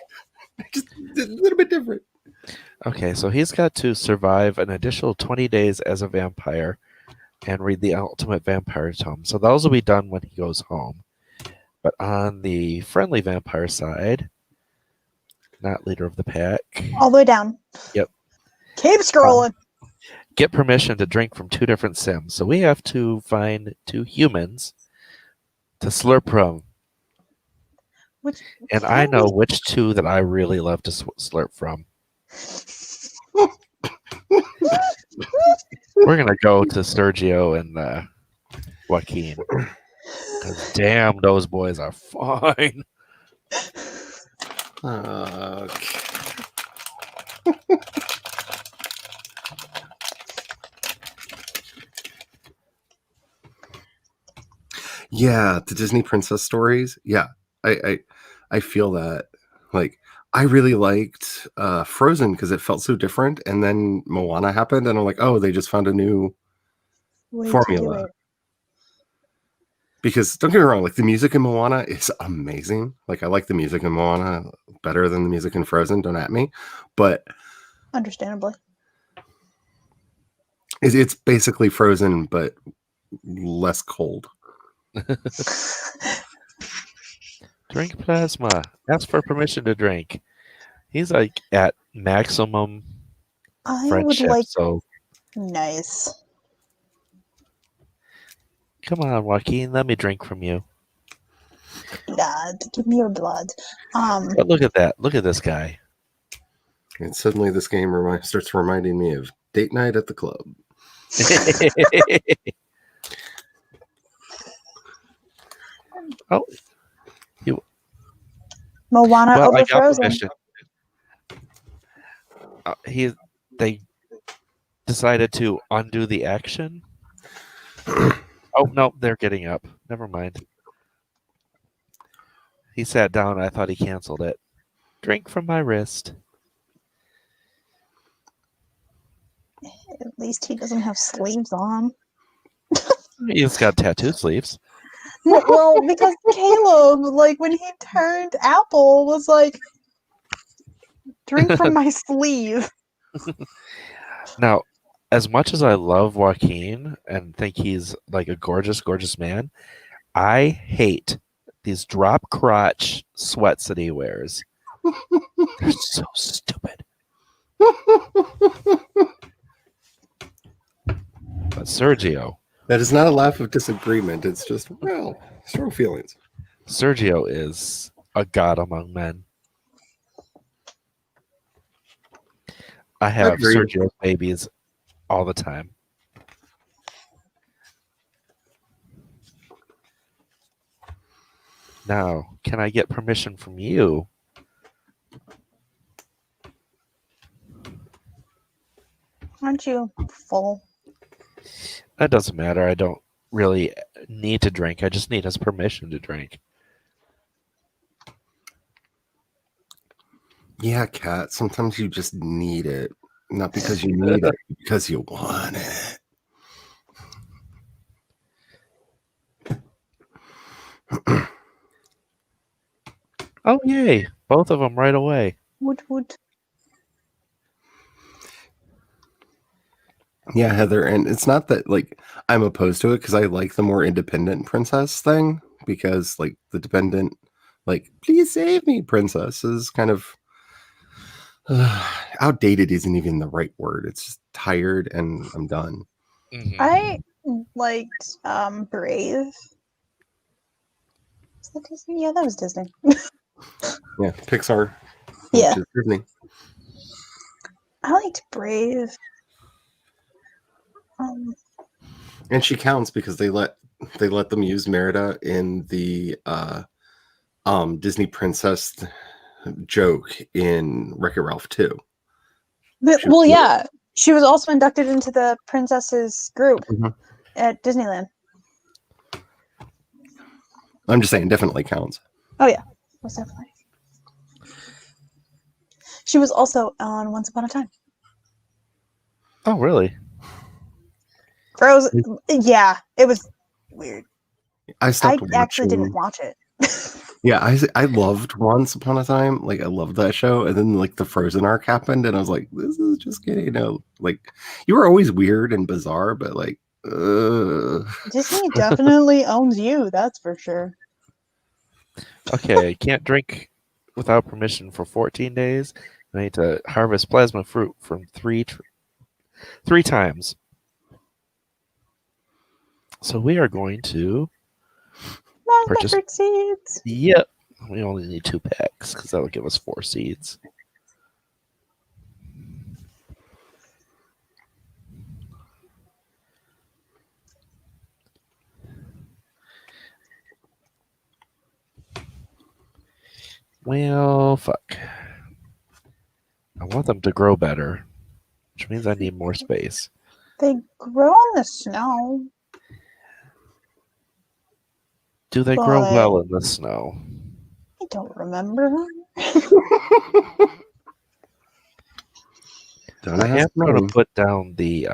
just a little bit different. Okay, so he's got to survive an additional 20 days as a vampire and read the Ultimate Vampire Tome. So those will be done when he goes home. But on the friendly vampire side, not leader of the pack. All the way down. Yep. Keep scrolling. Get permission to drink from 2 different sims. So we have to find 2 humans to slurp from. And I know which 2 that I really love to slurp from. We're going to go to Sergio and Joaquin. Because damn, those boys are fine. Yeah, the Disney princess stories. Yeah, I feel that. Like I really liked Frozen because it felt so different, and then Moana happened, and I'm like, oh, they just found a new formula. Because don't get me wrong, like the music in Moana is amazing. Like I like the music in Moana better than the music in Frozen. Don't at me, but understandably, it's basically Frozen but less cold. Drink plasma. Ask for permission to drink. He's like at maximum friendship. So nice. Come on, Joaquin, let me drink from you. Blood. Give me your blood. But look at that. Look at this guy. And suddenly this game starts reminding me of date night at the club. Oh. Moana over Frozen. They decided to undo the action. Oh, no, they're getting up. Never mind. He sat down. I thought he canceled it. Drink from my wrist. At least he doesn't have sleeves on. He's got tattoo sleeves. Well, because Caleb, like when he turned apple, was like, drink from my sleeve. Now, as much as I love Joaquin and think he's like a gorgeous, gorgeous man, I hate these drop crotch sweats that he wears. They're so stupid. But Sergio. That is not a laugh of disagreement. It's just, well, strong feelings. Sergio is a god among men. I have Agreed. Sergio's babies all the time. Now, can I get permission from you? Aren't you full? That doesn't matter. I don't really need to drink. I just need his permission to drink. Yeah, Kat. Sometimes you just need it, not because you need it, because you want it. Oh, yay. Both of them right away. Woot. Yeah, Heather, and it's not that like I'm opposed to it because I like the more independent princess thing because like the dependent, like please save me princess is kind of outdated. Isn't even the right word. It's just tired, and I'm done. I liked Brave. Is that Disney? Yeah, that was Disney. Yeah, Pixar. Yeah. Which is Disney. I liked Brave. And she counts because they let them use Merida in the Disney princess joke in Wreck-It Ralph 2. Well, yeah. She was also inducted into the princesses group at Disneyland. I'm just saying, definitely counts. Oh yeah, most definitely. She was also on Once Upon a Time. Oh, really? Frozen. Yeah, it was weird. I actually didn't watch it. Yeah, I loved Once Upon a Time. Like I loved that show, and then like the Frozen arc happened, and I was like, this is just getting, like you were always weird and bizarre, but like Disney definitely owns you, that's for sure. Okay, can't drink without permission for 14 days. I need to harvest plasma fruit from three times. So we are going to purchase fruit seeds. Yep. We only need 2 packs because that will give us 4 seeds. Well, fuck. I want them to grow better, which means I need more space. They grow in the snow. Do they grow well in the snow? I don't remember. don't I am ask going me. to put down the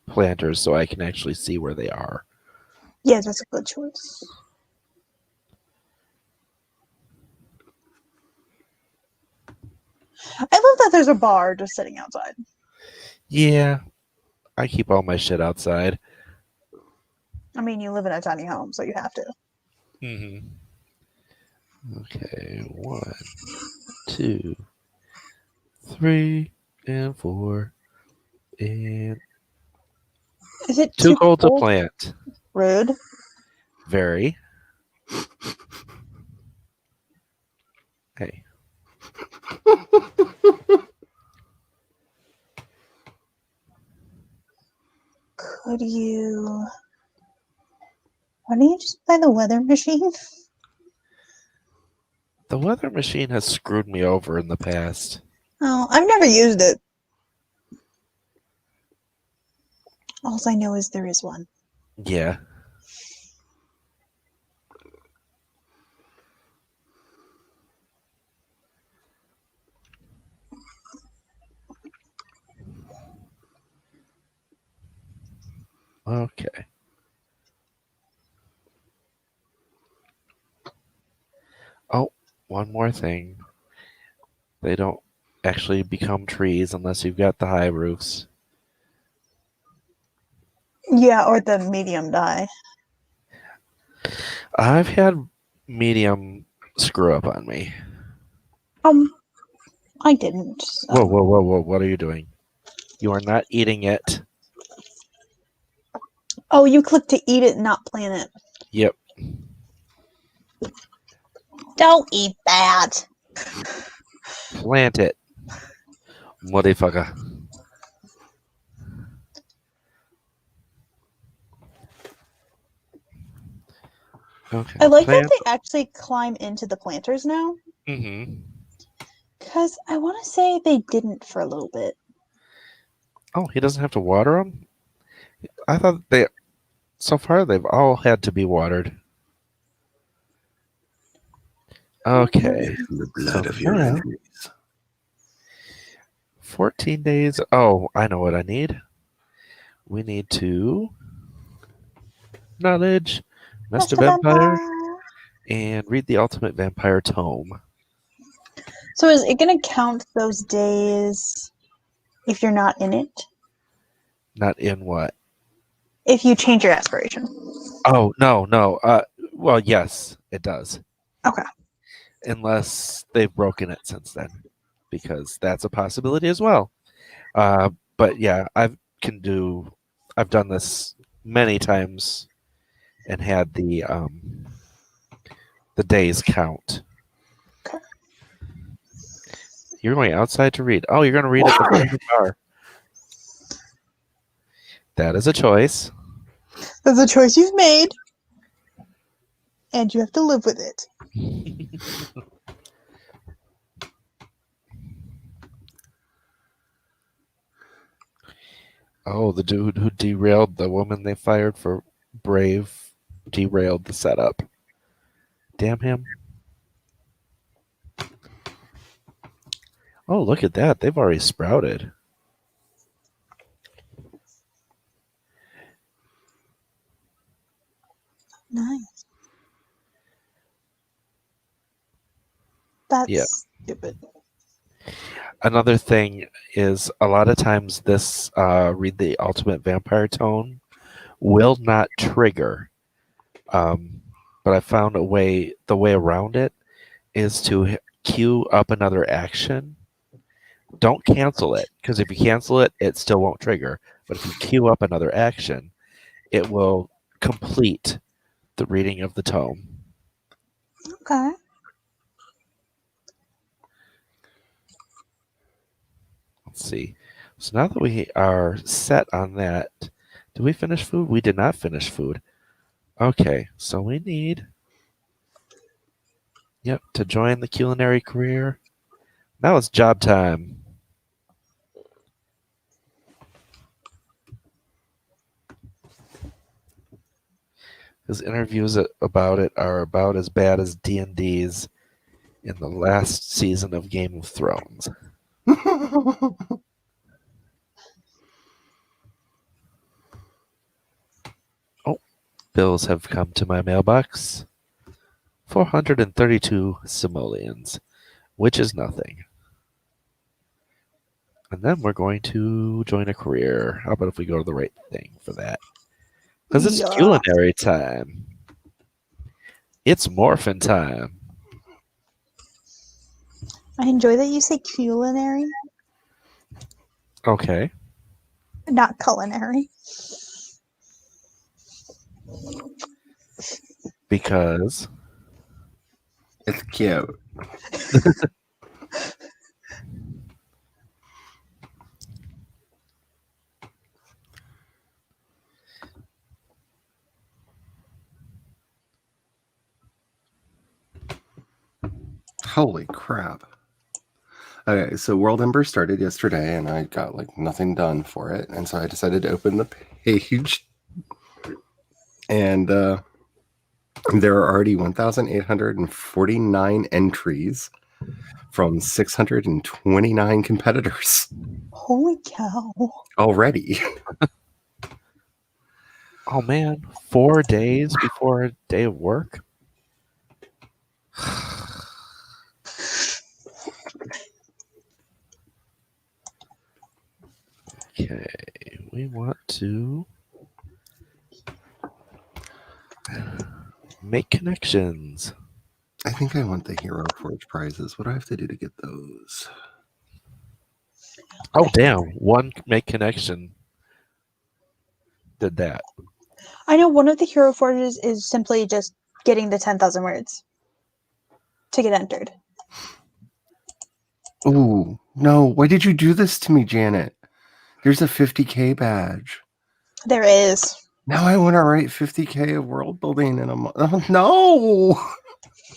planters so I can actually see where they are. Yeah, that's a good choice. I love that there's a bar just sitting outside. Yeah, I keep all my shit outside. I mean, you live in a tiny home, so you have to. Mm-hmm. Okay, 1, 2, 3, and 4, and Is it too cold to plant? Rude. Very. Hey. Could you? Why don't you just buy the weather machine? The weather machine has screwed me over in the past. Oh, I've never used it. All I know is there is one. Yeah. Okay. Oh, one more thing. They don't actually become trees unless you've got the high roofs. Yeah, or the medium dye. I've had medium screw up on me. I didn't. So. Whoa. What are you doing? You are not eating it. Oh, you click to eat it, not plant it. Yep. Don't eat that. Plant it. Motherfucker. Okay. I like that Plant. they actually climb into the planters now. Mm-hmm. Because I want to say they didn't for a little bit. Oh, he doesn't have to water them? I thought so far they've all had to be watered. Okay. The blood So of your now, enemies. 14 days. Oh, I know what I need. We need to knowledge, Master Vampire, and read the Ultimate Vampire Tome. So is it going to count those days if you're not in it? Not in what? If you change your aspiration. Oh, no. Well, yes, it does. Okay. Unless they've broken it since then, because that's a possibility as well. But yeah, I've done this many times and had the days count. Okay. You're going outside to read. Oh, you're going to read it before the bar. That is a choice. That's a choice you've made. And you have to live with it. Oh, the dude who derailed the woman they fired for Brave derailed the setup. Damn him. Oh, look at that. They've already sprouted. Nice. That's Yeah. stupid. Another thing is a lot of times this read the Ultimate Vampire Tone will not trigger. But I found the way around it is to queue up another action. Don't cancel it, because if you cancel it, it still won't trigger. But if you queue up another action, it will complete the reading of the tome. Okay. Let's see. So now that we are set on that, did we finish food? We did not finish food. Okay, so we need, to join the culinary career. Now it's job time. His interviews about it are about as bad as D&D's in the last season of Game of Thrones. Oh, bills have come to my mailbox. 432 simoleons, which is nothing. And then we're going to join a career. How about if we go to the right thing for that? Because it's culinary time. It's morphin time. I enjoy that you say culinary, Okay. not culinary. Because It's cute. Holy crap. Okay, so World Ember started yesterday and I got like nothing done for it. And so I decided to open the page. And there are already 1,849 entries from 629 competitors Holy cow. already. oh man, 4 days before a day of work? Okay, we want to make connections. I think I want the Hero Forge prizes. What do I have to do to get those? Oh damn, one make connection did that. I know one of the hero forges is simply just getting the 10,000 words to get entered. Ooh, no. Why did you do this to me, Janet? There's a 50K badge. There is. Now I want to write 50K of world building in a month. Oh, no!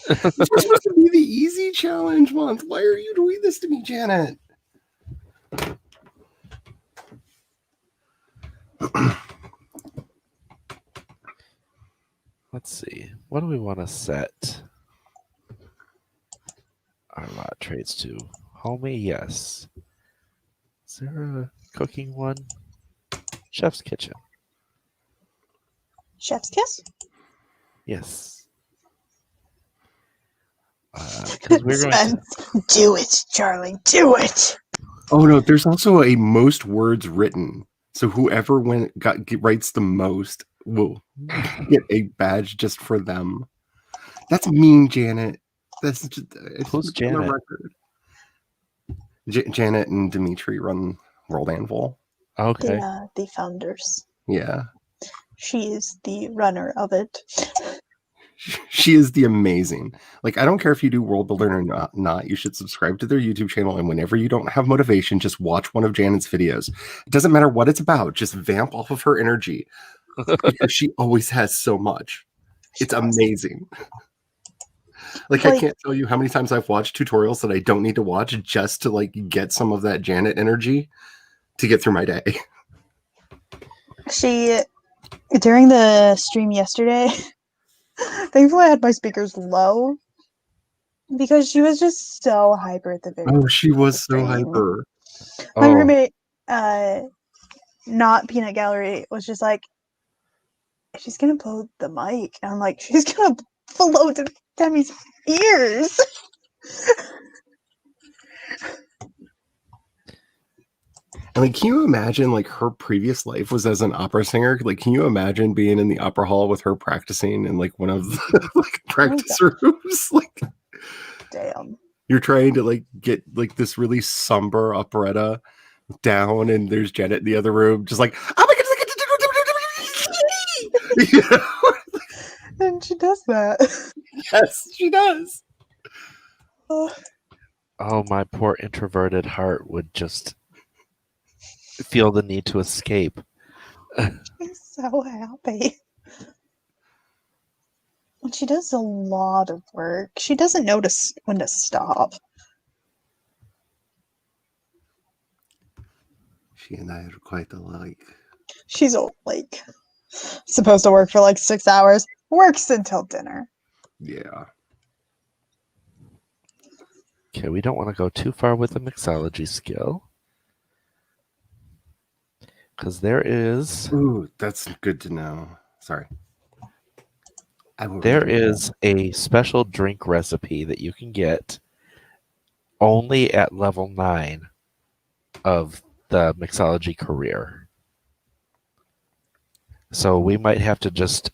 This was supposed to be the easy challenge month. Why are you doing this to me, Janet? Let's see. What do we want to set our lot trades to? Homey, yes. Is there a cooking one? Chef's kitchen. Chef's kiss? Yes. Because we're going to... Spence, do it, Charlie. Do it. Oh no, there's also a most words written. So whoever writes the most will get a badge just for them. That's mean, Janet. That's just Who's on the Janet? record. Janet and Dimitri run World Anvil. Okay. The founders. Yeah. She is the runner of it. She is the amazing. Like, I don't care if you do world building or not. You should subscribe to their YouTube channel, and whenever you don't have motivation, just watch one of Janet's videos. It doesn't matter what it's about. Just vamp off of her energy because she always has so much. It's amazing. Like, I can't tell you how many times I've watched tutorials that I don't need to watch just to like get some of that Janet energy to get through my day. She, during the stream yesterday, thankfully I had my speakers low because she was just so hyper at the very Oh, she was so stream. hyper. My roommate, not Peanut Gallery, was just like, she's gonna blow the mic. And I'm like, she's gonna blow Demi's ears. And like, can you imagine like her previous life was as an opera singer? Like, can you imagine being in the opera hall with her practicing in like one of the like practice rooms? Like, damn. You're trying to like get like this really somber operetta down, and there's Janet in the other room, just like, oh my god, you know? And she does that. Yes, she does. Oh, my poor introverted heart would just feel the need to escape. She's so happy. And she does a lot of work. She doesn't know when to stop. She and I are quite alike. She's like supposed to work for like 6 hours. Works until dinner. Yeah. Okay, we don't want to go too far with the mixology skill. Because there is... Ooh, that's good to know. Sorry. There is a special drink recipe that you can get only at level 9 of the mixology career. So we might have to just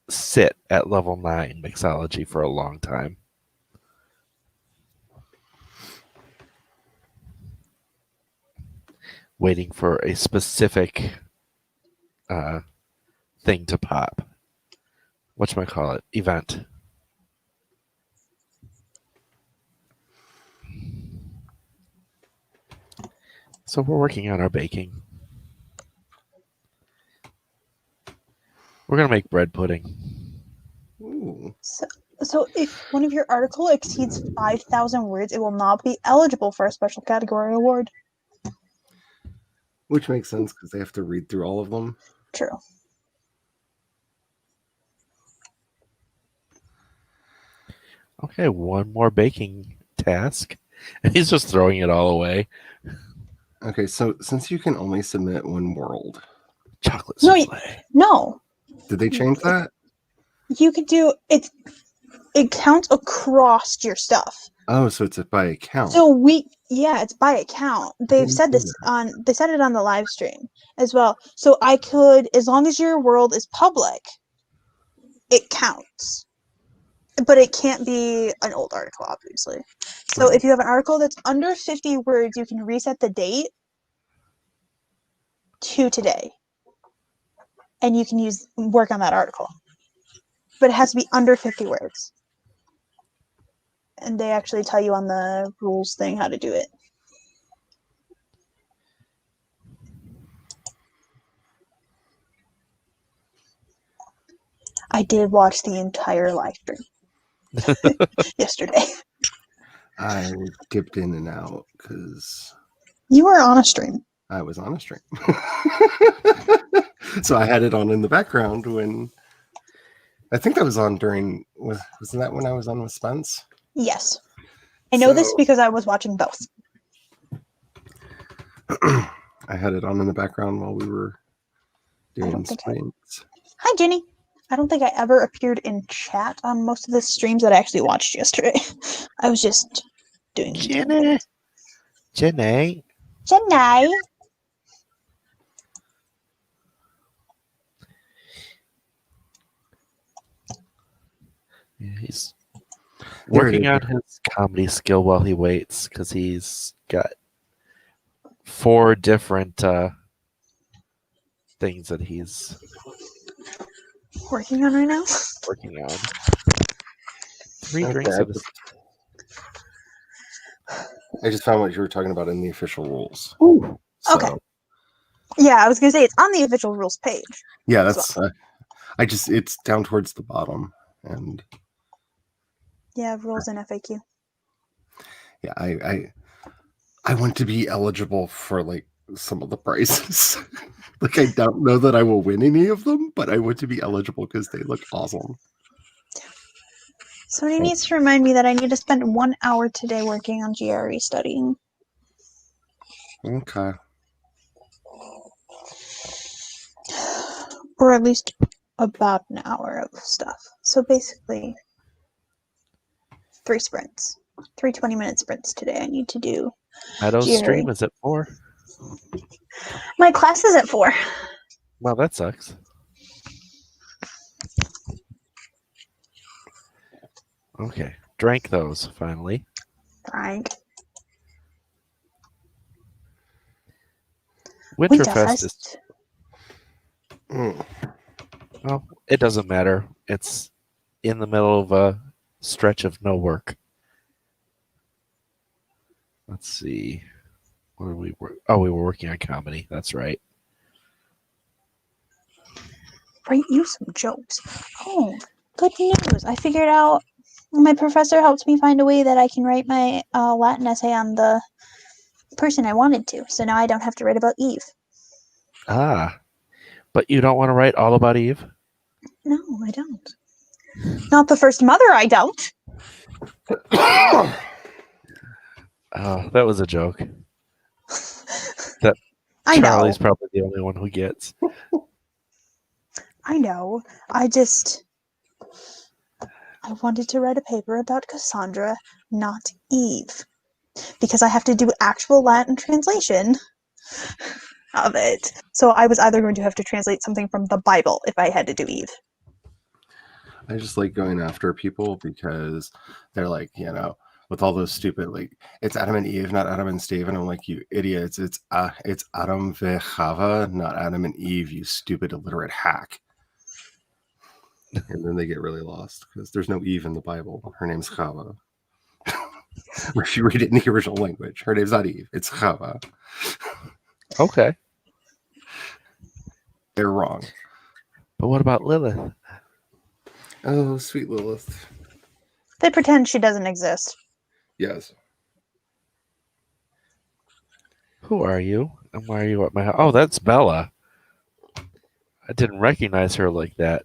sit at level 9 mixology for a long time. Waiting for a specific thing to pop. Whatchamacallit? Event. So we're working on our baking. We're going to make bread pudding. Ooh. So if one of your article exceeds 5,000 words, it will not be eligible for a special category award. Which makes sense because they have to read through all of them. True. Okay, one more baking task. And he's just throwing it all away. Okay, so since you can only submit one world. Chocolate souffle. No. Did they change that? You could do it. It counts across your stuff. Oh, so it's by account. So it's by account. They've said this they said it on the live stream as well. So I could, as long as your world is public, it counts. But it can't be an old article, obviously. So if you have an article that's under 50 words, you can reset the date to today. And you can work on that article. But it has to be under 50 words. And they actually tell you on the rules thing how to do it. I did watch the entire live stream yesterday. I dipped in and out because You were on a stream. I was on a stream. So I had it on in the background when I think that was on during wasn't that when I was on with Spence? Yes. I know this So- because I was watching both. I had it on in the background while we were doing don't think I- streams. Hi, Jenny. I don't think I ever appeared in chat on most of the streams that I actually watched yesterday. I was just doing Jenny. Jenny. Yeah, he's There it working is. on his comedy skill while he waits because he's got 4 different things that he's Working on right now. working on. 3 Okay, drinks I of his. just found what you were talking about in the official rules. Ooh. Okay. Yeah, I was gonna say it's on the official rules page. Yeah, that's. It's down towards the bottom, and Yeah, rules and FAQ. yeah, I want to be eligible for like some of the prizes. Like I don't know that I will win any of them, but I want to be eligible because they look awesome. Somebody needs to remind me that I need to spend 1 hour today working on GRE studying. Okay. Or at least about an hour of stuff. So basically, 3 sprints. 3 20-minute sprints today I need to do. Meadows GRE. stream is at 4. My class is at 4. Well, that sucks. Okay, drank those finally. Right. Winterfest is. Mm. Well, it doesn't matter. It's in the middle of a stretch of no work. Let's see. What did we work? Oh, we were working on comedy. That's right. Write you some jokes. Oh, good news. I figured out my professor helped me find a way that I can write my Latin essay on the person I wanted to. So now I don't have to write about Eve. Ah, but you don't want to write all about Eve? No, I don't. Not the first mother, I don't. Oh, that was a joke. I know. Charlie's probably the only one who gets. I know. I wanted to write a paper about Cassandra, not Eve. Because I have to do actual Latin translation of it. So I was either going to have to translate something from the Bible if I had to do Eve. I just like going after people because they're like, with all those stupid like it's Adam and Eve, not Adam and Steve, and I'm like, you idiots, it's Adam ve Chava, not Adam and Eve, you stupid illiterate hack. And then they get really lost because there's no Eve in the Bible. Her name's Chava. Or if you read it in the original language, her name's not Eve, it's Chava. Okay. They're wrong. But what about Lilith? Oh, sweet Lilith. They pretend she doesn't exist. Yes. Who are you? And why are you at my house? Oh, that's Bella. I didn't recognize her like that.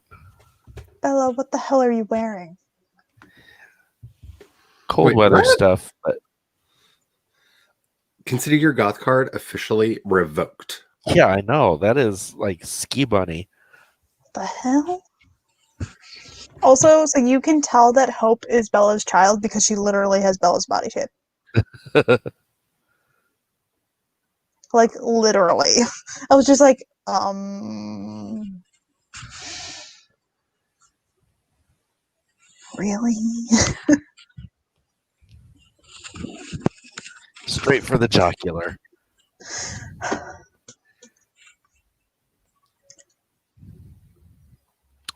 Bella, what the hell are you wearing? Cold Wait, weather what? stuff. But Consider your goth card officially revoked. yeah, I know. That is like Ski Bunny. The hell? Also, so you can tell that Hope is Bella's child because she literally has Bella's body shape. Like, literally. I was just like, really? Straight for the jocular.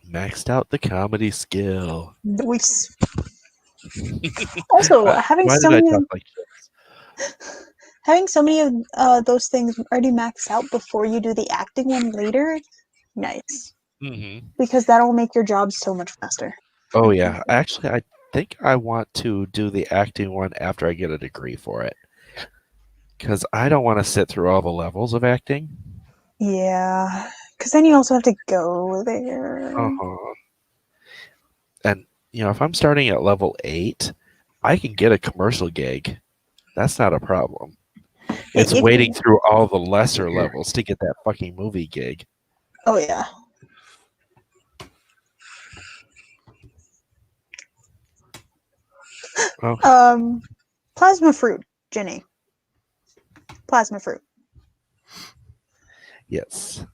Maxed out the comedy skill. Nice. Also, having Why so did I many, talk like this? having so many of those things already maxed out before you do the acting one later, nice. because that'll make your job so much faster. Oh yeah. Actually, I think I want to do the acting one after I get a degree for it. Because I don't want to sit through all the levels of acting. Yeah, because then you also have to go there. Uh-huh. And, if I'm starting at level 8, I can get a commercial gig. That's not a problem. It's If- waiting through all the lesser levels to get that fucking movie gig. Oh, yeah. Oh. Plasma fruit, Jenny. Plasma fruit. Yes.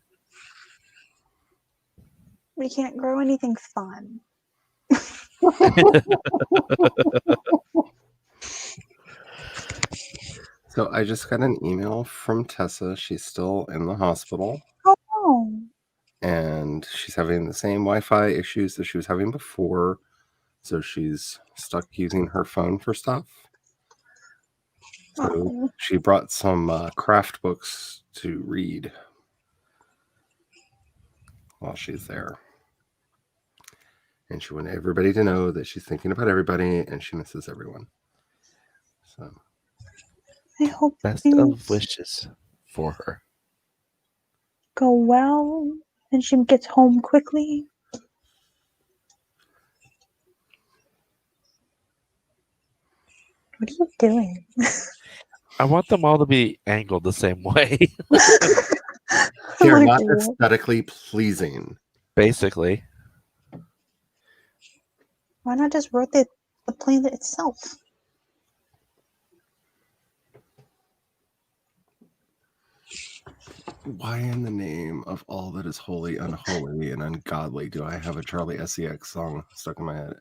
We can't grow anything fun. So I just got an email from Tessa. She's still in the hospital. Oh. And she's having the same Wi-Fi issues that she was having before. So she's stuck using her phone for stuff. So she brought some craft books to read while she's there. And she wanted everybody to know that she's thinking about everybody and she misses everyone. So I hope best things of wishes for her. go well and she gets home quickly. What are you doing? I want them all to be angled the same way. they're Like, not aesthetically pleasing. Basically. why not just rotate the plane itself? Why in the name of all that is holy, unholy, and ungodly do I have a Charlie SEX song stuck in my head?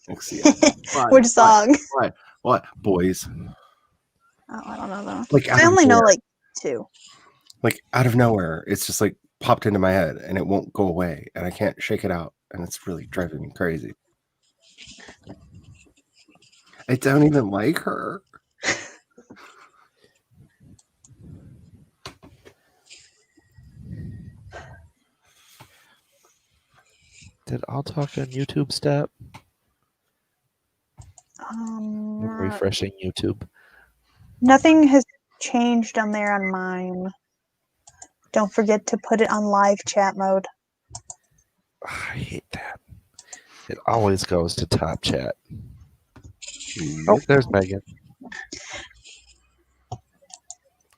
XCX. Which song? What? Boys. Oh, I don't know though. Like I only know like 2. Like out of nowhere, it's just like popped into my head and it won't go away and I can't shake it out and it's really driving me crazy. I don't even like her. Did I'll Talk on YouTube stop? Refreshing YouTube. Nothing has changed on there on mine. Don't forget to put it on live chat mode. I hate that. It always goes to top chat. Oh, there's Megan.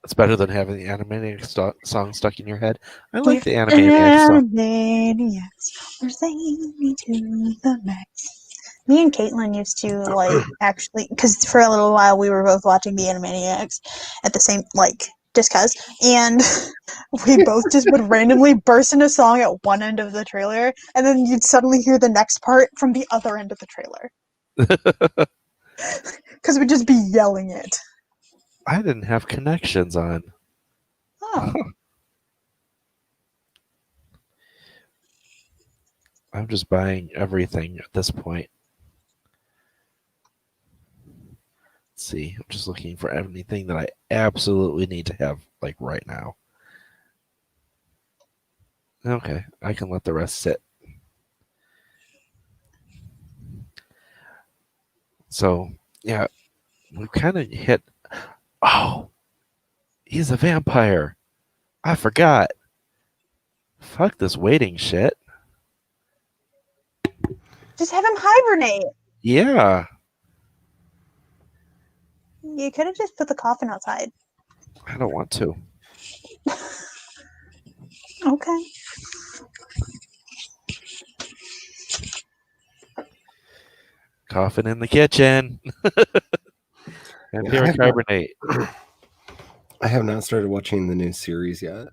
It's better than having the Animaniacs song stuck in your head. I like the Animaniacs song. Animaniacs are singing to the max. Me and Caitlin used to like actually, because for a little while we were both watching the Animaniacs at the same just cause, and we both just would randomly burst into song at one end of the trailer, and then you'd suddenly hear the next part from the other end of the trailer. Because we'd just be yelling it. I didn't have connections on. Oh. I'm just buying everything at this point. Let's see. I'm just looking for anything that I absolutely need to have like right now. Okay, I can let the rest sit. So, yeah, we kind of hit... Oh, he's a vampire. I forgot. Fuck this waiting shit. Just have him hibernate. Yeah. You could have just put the coffin outside. I don't want to. Okay. Coffin in the kitchen. Vampiric hibernate. I have not started watching the new series yet.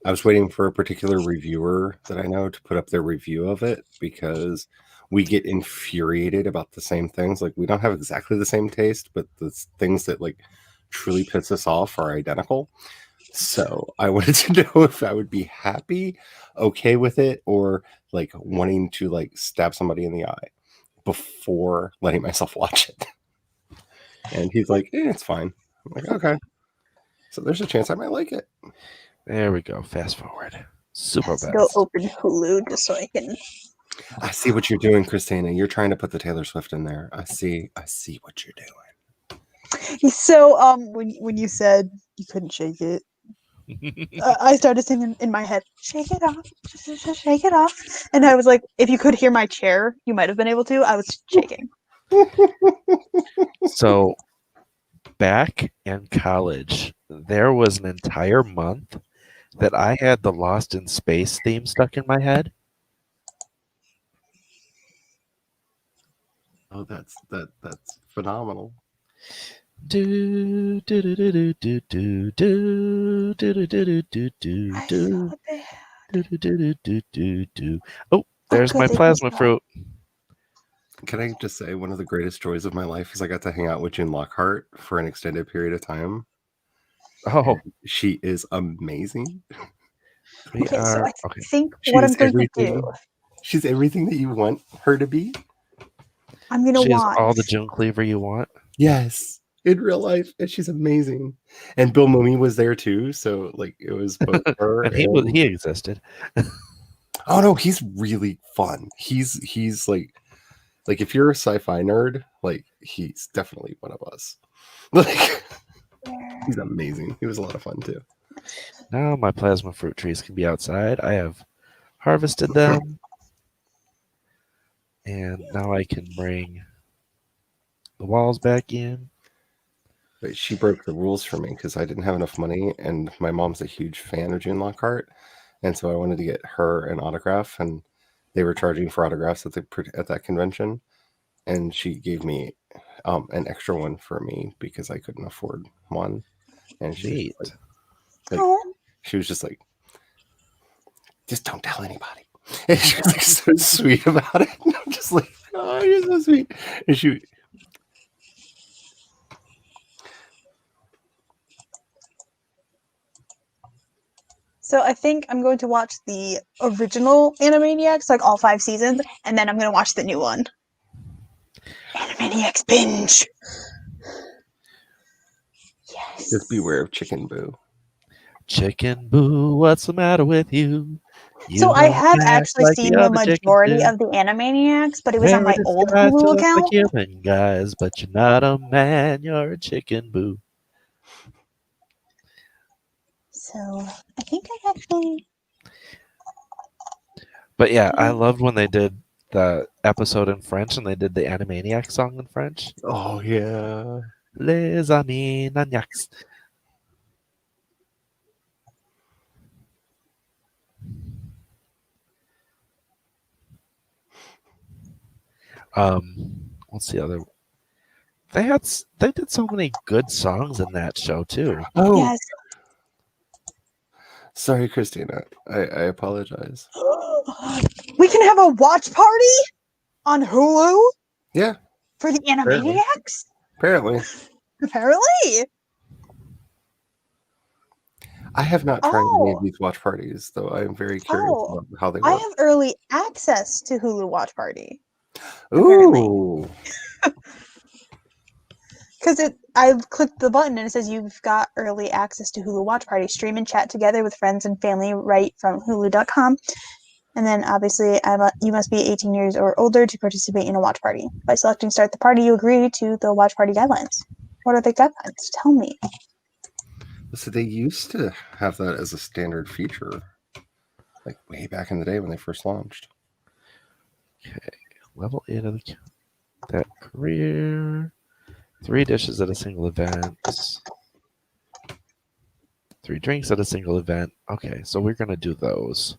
I was waiting for a particular reviewer that I know to put up their review of it because we get infuriated about the same things. Like, we don't have exactly the same taste, but the things that like truly piss us off are identical. So I wanted to know if I would be happy, okay with it, or like wanting to like stab somebody in the eye before letting myself watch it. And he's like, it's fine. I'm like, okay. So there's a chance I might like it. There we go. Fast forward. Super Has to go best. open Hulu just so I can. I see what you're doing, Christina. You're trying to put the Taylor Swift in there. I see what you're doing. So when you said you couldn't shake it, I started singing in my head, "Shake it off, just shake it off," and I was like, if you could hear my chair, you might have been able to. I was shaking. So back in college, there was an entire month that I had the Lost in Space theme stuck in my head. Oh, that's phenomenal. Do do do do do do do do do do do do I do thought they do do do do do do. Oh, Oh, there's good, my they plasma missed fruit. Can I just say one of the greatest joys of my life is I got to hang out with June Lockhart for an extended period of time. Oh, She is amazing. we Okay, so are I okay. think She what I'm is going to do, everything. She's everything that you want her to be. I'm going to She is watch. all the June Cleaver you want. Yes, in real life, and she's amazing. And Bill Mumy was there too, so like it was both her And and he existed. oh no, he's really fun. He's like if you're a sci-fi nerd, like he's definitely one of us. Like he's amazing. He was a lot of fun too. Now my plasma fruit trees can be outside. I have harvested them. And now I can bring the walls back in. But she broke the rules for me because I didn't have enough money, and my mom's a huge fan of June Lockhart, and so I wanted to get her an autograph, and they were charging for autographs at that convention, and she gave me an extra one for me because I couldn't afford one, and she was Neat. just Oh, she was just like, just don't tell anybody. And she was like so sweet about it. And I'm just like, oh, you're so sweet. And she so I think I'm going to watch the original Animaniacs, like all 5 seasons, and then I'm going to watch the new one. Animaniacs binge. Yes. just beware of Chicken Boo. Chicken Boo, what's the matter with you? So I don't have act actually like seen the other chickens majority do. of the Animaniacs, but it was on Wear a my old disguise to Hulu look like account. human guys, but you're not a man, you're a chicken boo. So I think I actually. But yeah, I loved when they did the episode in French and they did the Animaniac song in French. Oh yeah. Les Animaniacs. What's the other? They did so many good songs in that show too. Oh, Yes. sorry, Christina. I apologize. We can have a watch party on Hulu Yeah, for the Animaniacs? apparently. Apparently. I have not tried any of Oh, these watch parties, though. I am very curious oh. about how they I work. have early access to Hulu Watch Party. apparently. Ooh. Because I've clicked the button and it says you've got early access to Hulu Watch Party. Stream and chat together with friends and family right from Hulu.com. And then obviously you must be 18 years or older to participate in a watch party. By selecting start the party, you agree to the watch party guidelines. What are the guidelines? Tell me. So they used to have that as a standard feature, like way back in the day when they first launched. Okay, level 8 of that career. 3 dishes at a single event. 3 drinks at a single event. Okay, so we're gonna do those.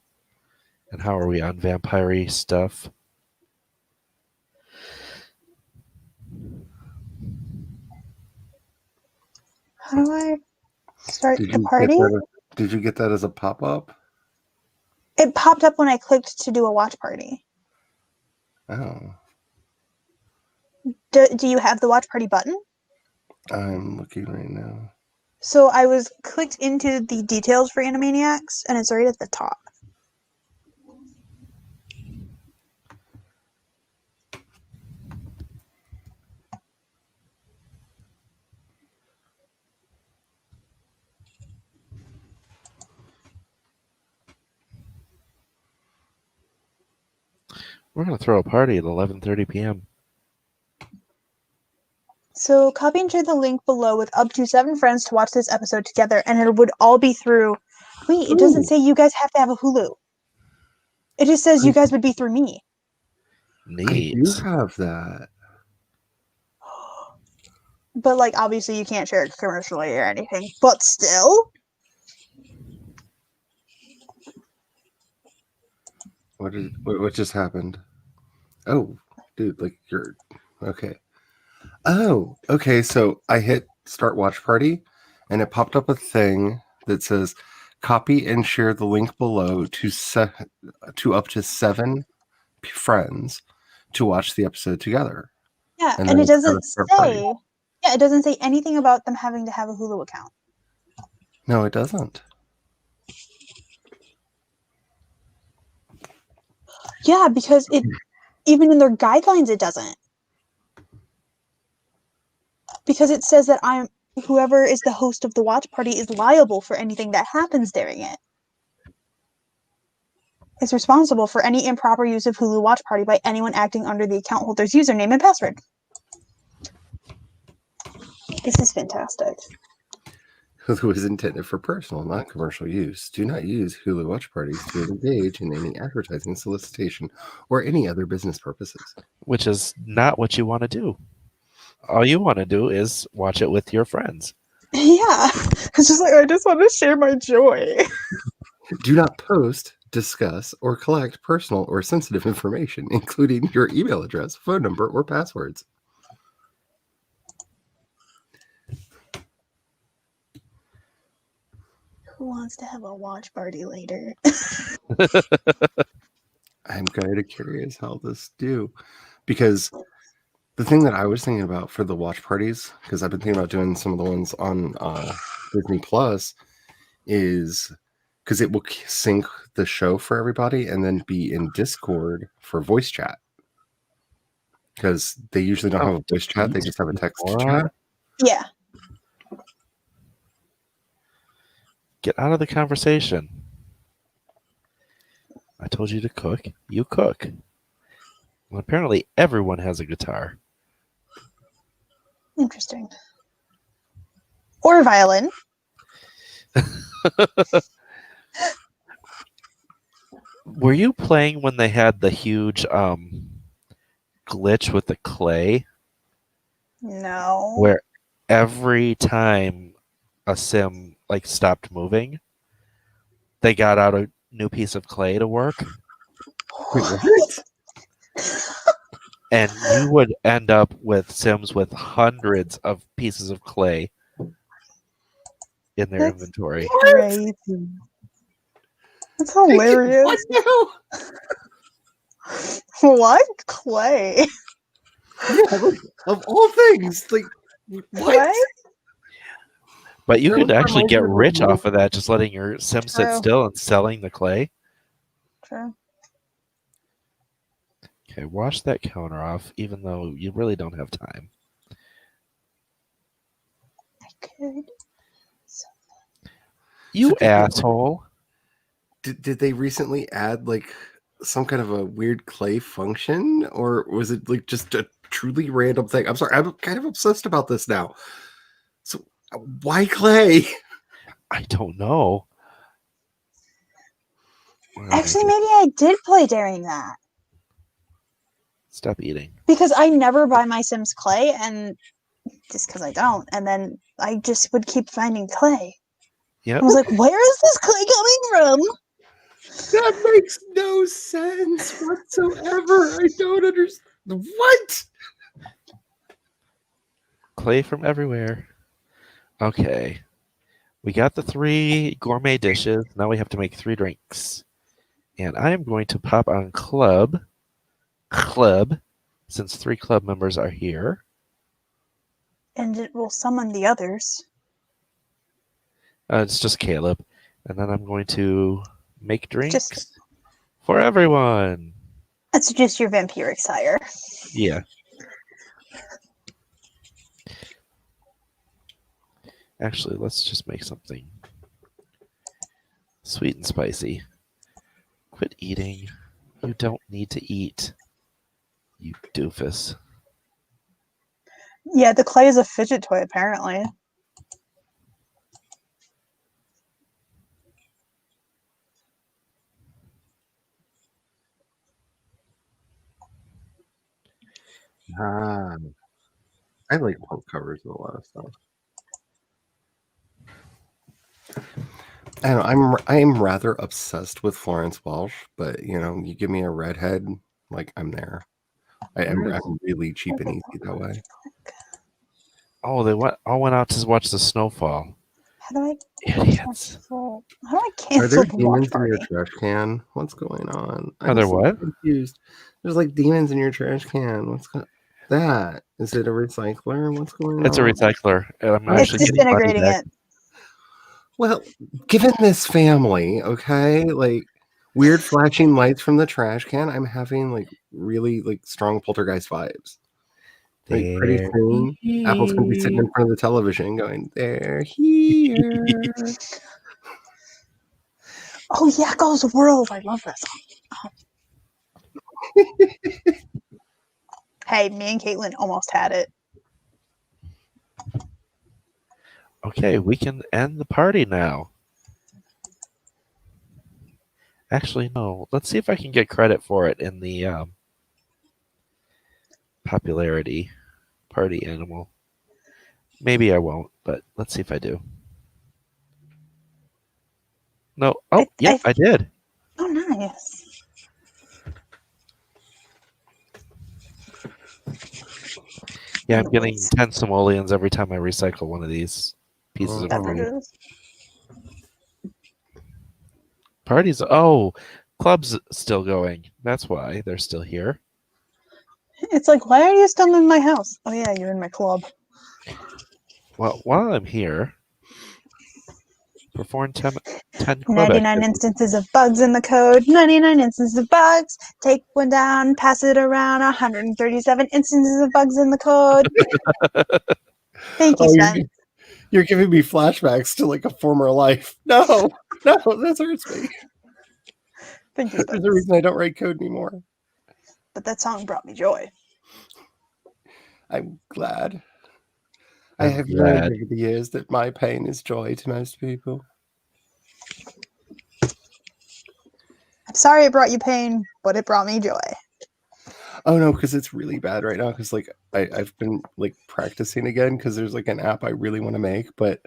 And how are we on vampire stuff? How do I start Did the you get party? that? Did you get that as a pop-up? It popped up when I clicked to do a watch party. Oh, Do you have the watch party button? I'm looking right now. So I was clicked into the details for Animaniacs, and it's right at the top. We're gonna throw a party at 11:30 p.m. So copy and share the link below with up to 7 friends to watch this episode together, and it would all be through. Wait, it doesn't say you guys have to have a Hulu. It just says you guys would be through me. Neat. I do have that. But like, obviously, you can't share it commercially or anything. But still, What just happened? Oh, dude, like you're okay. Oh, okay. So I hit start watch party, and it popped up a thing that says copy and share the link below to up to 7 friends to watch the episode together. yeah, And and then it it's gotta doesn't start party. say. Yeah, it doesn't say anything about them having to have a Hulu account. No, it doesn't. Yeah, because it even in their guidelines it doesn't. Because it says that whoever is the host of the watch party is liable for anything that happens during it. Is responsible for any improper use of Hulu Watch Party by anyone acting under the account holder's username and password. This is fantastic. Hulu is intended for personal, not commercial use. Do not use Hulu watch parties to engage in any advertising, solicitation, or any other business purposes. Which is not what you want to do. All you want to do is watch it with your friends. Yeah. It's just like, I just want to share my joy. Do not post, discuss, or collect personal or sensitive information, including your email address, phone number, or passwords. Who wants to have a watch party later? I'm kind of curious how this do, because the thing that I was thinking about for the watch parties, because I've been thinking about doing some of the ones on Disney Plus, is because it will sync the show for everybody and then be in Discord for voice chat. Because they usually don't have a voice chat; they just have a text chat. Yeah. Get out of the conversation. I told you to cook. You cook. Well, apparently everyone has a guitar. Interesting. Or violin. Were you playing when they had the huge glitch with the clay? No. Where every time a sim like stopped moving, they got out a new piece of clay to work? What? And you would end up with sims with hundreds of pieces of clay in their That's inventory. crazy. That's hilarious. What now? What? Clay? Yeah, like, of all things, like what? Clay? But you That could was actually my get idea. rich off of that, just letting your sim sit True. still and selling the clay. True. Okay, wash that counter off, even though you really don't have time. I could. You So asshole. Did they recently add like some kind of a weird clay function, or was it like just a truly random thing? I'm sorry, I'm kind of obsessed about this now. So why clay? I don't know. Actually, maybe I did play during that. Stop eating. Because I never buy my Sims clay, and just because I don't. And then I just would keep finding clay. Yep. I was like, where is this clay coming from? That makes no sense whatsoever. I don't understand. What? Clay from everywhere. Okay. We got the 3 gourmet dishes. Now we have to make 3 drinks. And I am going to pop on Club, since 3 club members are here. And it will summon the others. It's just Caleb. And then I'm going to make drinks Just- for everyone. That's just your vampiric sire. Yeah. Actually, let's just make something sweet and spicy. Quit eating. You don't need to eat. You doofus. Yeah, the clay is a fidget toy, apparently. Ah, I like punk covers of a lot of stuff. I don't know, I'm rather obsessed with Florence Welsh, but you give me a redhead, like I'm there. I'm really cheap and easy that way. Oh, they all went out to watch the snowfall. How do I Idiots. cancel? How do I Are cancel there the watch demons in party? your trash can? What's going on? Are there so what? confused. There's like demons in your trash can. What's that? Is it a recycler? What's going It's a on? recycler. I'm It's actually It's getting money disintegrating back. it. Well, given this family, okay, like weird flashing lights from the trash can, I'm having like really like strong poltergeist vibes. Like pretty There soon, Apple's gonna be sitting in front of the television going, "They're here." Oh, Yakko's World. I love that song. Hey, me and Caitlin almost had it. Okay, we can end the party now. Actually, no. Let's see if I can get credit for it in the popularity party animal. Maybe I won't, but let's see if I do. No. Oh, yep, I did. Oh, nice. Yeah, I'm getting 10 simoleons every time I recycle one of these pieces of fruit. Beverages. Parties. Oh, club's still going. That's why they're still here. It's like, why are you still in my house? Oh, yeah, you're in my club. Well, while I'm here, perform 10 club 99 activities. instances of bugs in the code. 99 instances of bugs. Take one down, pass it around. 137 instances of bugs in the code. Thank you, Sven. You're giving me flashbacks to like a former life. No, that hurts me. Thank you, There's a reason I don't write code anymore. But that song brought me joy. I'm glad. I have learned over the years that my pain is joy to most people. I'm sorry it brought you pain, but it brought me joy. Oh no, because it's really bad right now. Because like I've been like practicing again because there's like an app I really want to make, but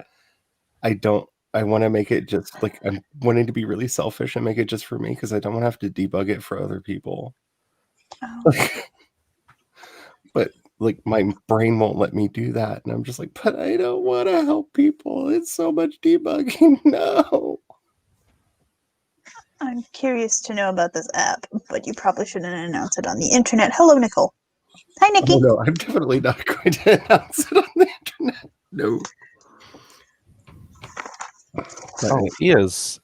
I don't. I want to make it just like I'm wanting to be really selfish and make it just for me because I don't want to have to debug it for other people. Oh. But like my brain won't let me do that, and I'm just like, but I don't want to help people. It's so much debugging. No. I'm curious to know about this app, but you probably shouldn't announce it on the internet. Hello, Nicole. Hi, Nikki. Oh, no, I'm definitely not going to announce it on the internet. No. Oh, he is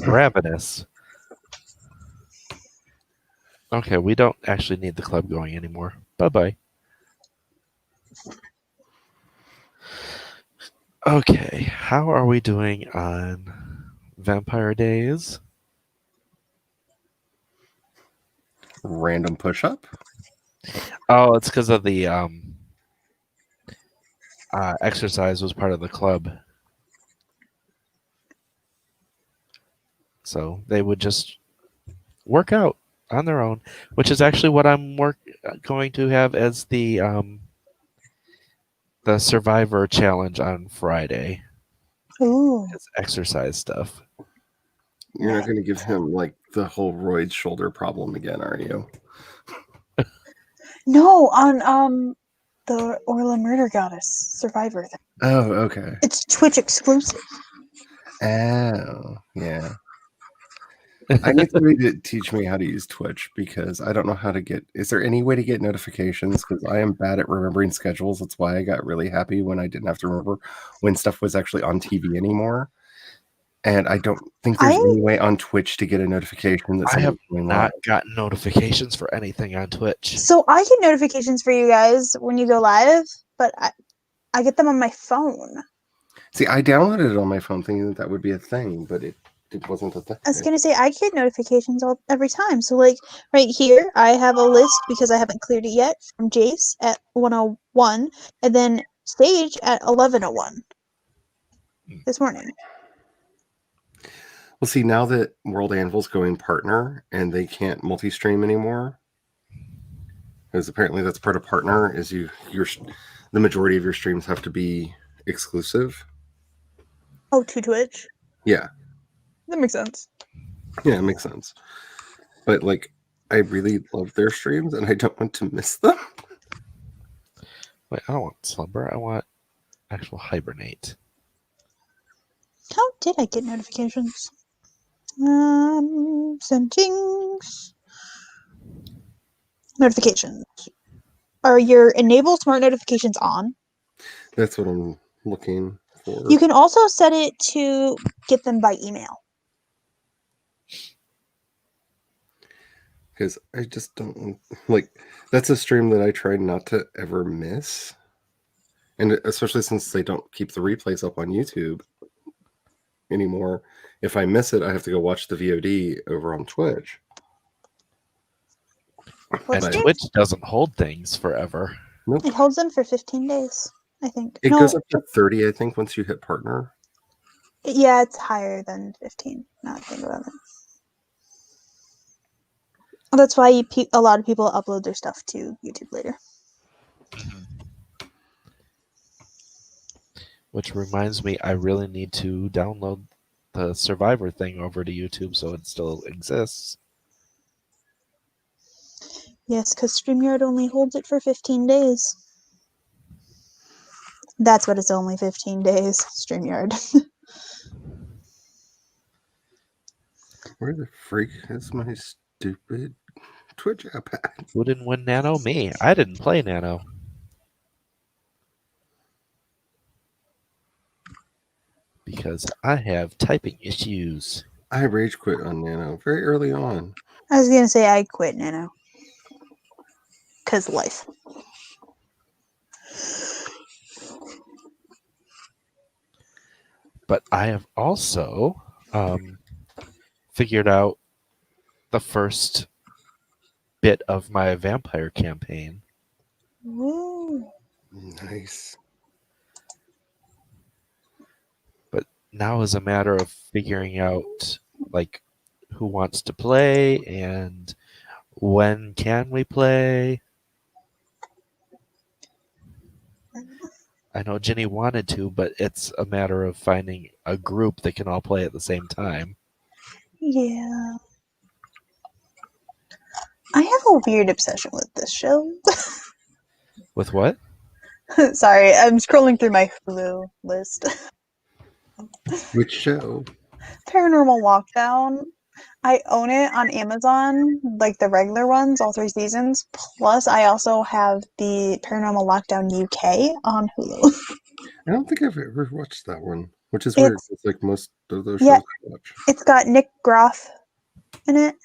ravenous. Okay, we don't actually need the club going anymore. Bye-bye. Okay, how are we doing on Vampire Days? Random push-up? Oh, it's because of the exercise was part of the club. So they would just work out on their own, which is actually what I'm going to have as the Survivor challenge on Friday. Ooh. It's exercise stuff. You're not going to give him like the whole Royd's shoulder problem again, are you? No, on the Orla Murder Goddess Survivor thing. Oh, okay. It's Twitch exclusive. Oh, yeah. I need somebody to teach me how to use Twitch because I don't know how to get. Is there any way to get notifications? Because I am bad at remembering schedules. That's why I got really happy when I didn't have to remember when stuff was actually on TV anymore. And I don't think there's any way on Twitch to get a notification that I have going not live. gotten notifications for anything on Twitch. So I get notifications for you guys when you go live, but I get them on my phone. See, I downloaded it on my phone thinking that would be a thing, but it It wasn't a thing. I was gonna say I get notifications every time. So like right here, I have a list because I haven't cleared it yet from Jace at 101, and then Sage at 11:01 this morning. Well, see, now that World Anvil's going partner and they can't multi-stream anymore, because apparently that's part of partner is the majority of your streams have to be exclusive. Oh, to Twitch. Yeah. That makes sense. Yeah, it makes sense. But like, I really love their streams and I don't want to miss them. Wait, I don't want slumber. I want actual hibernate. How did I get notifications? Settings. Notifications. Are your enable smart notifications on? That's what I'm looking for. You can also set it to get them by email. Because I just don't like, that's a stream that I try not to ever miss. And especially since they don't keep the replays up on YouTube anymore. If I miss it, I have to go watch the VOD over on Twitch. And Twitch doesn't hold things forever. Nope. It holds them for 15 days, I think. It goes up to 30, I think, once you hit partner. Yeah, it's higher than 15. Now I think about it. That's why a lot of people upload their stuff to YouTube later. Which reminds me, I really need to download the Survivor thing over to YouTube so it still exists. Yes, because StreamYard only holds it for 15 days. That's what it's only 15 days, StreamYard. Where the freak is my stupid Twitch app at? Who didn't win Nano? Me. I didn't play Nano. Because I have typing issues. I rage quit on Nano very early on. I was going to say I quit Nano. Because life. But I have also figured out the first bit of my vampire campaign. Woo. Nice. But now is a matter of figuring out like who wants to play and when can we play. I know Jenny wanted to, but it's a matter of finding a group that can all play at the same time. Yeah. I have a weird obsession with this show. With what? Sorry, I'm scrolling through my Hulu list. Which show? Paranormal Lockdown. I own it on Amazon, like the regular ones, all 3 seasons. Plus, I also have the Paranormal Lockdown UK on Hulu. I don't think I've ever watched that one, which is weird. It's like most of those shows I watch. It's got Nick Groff in it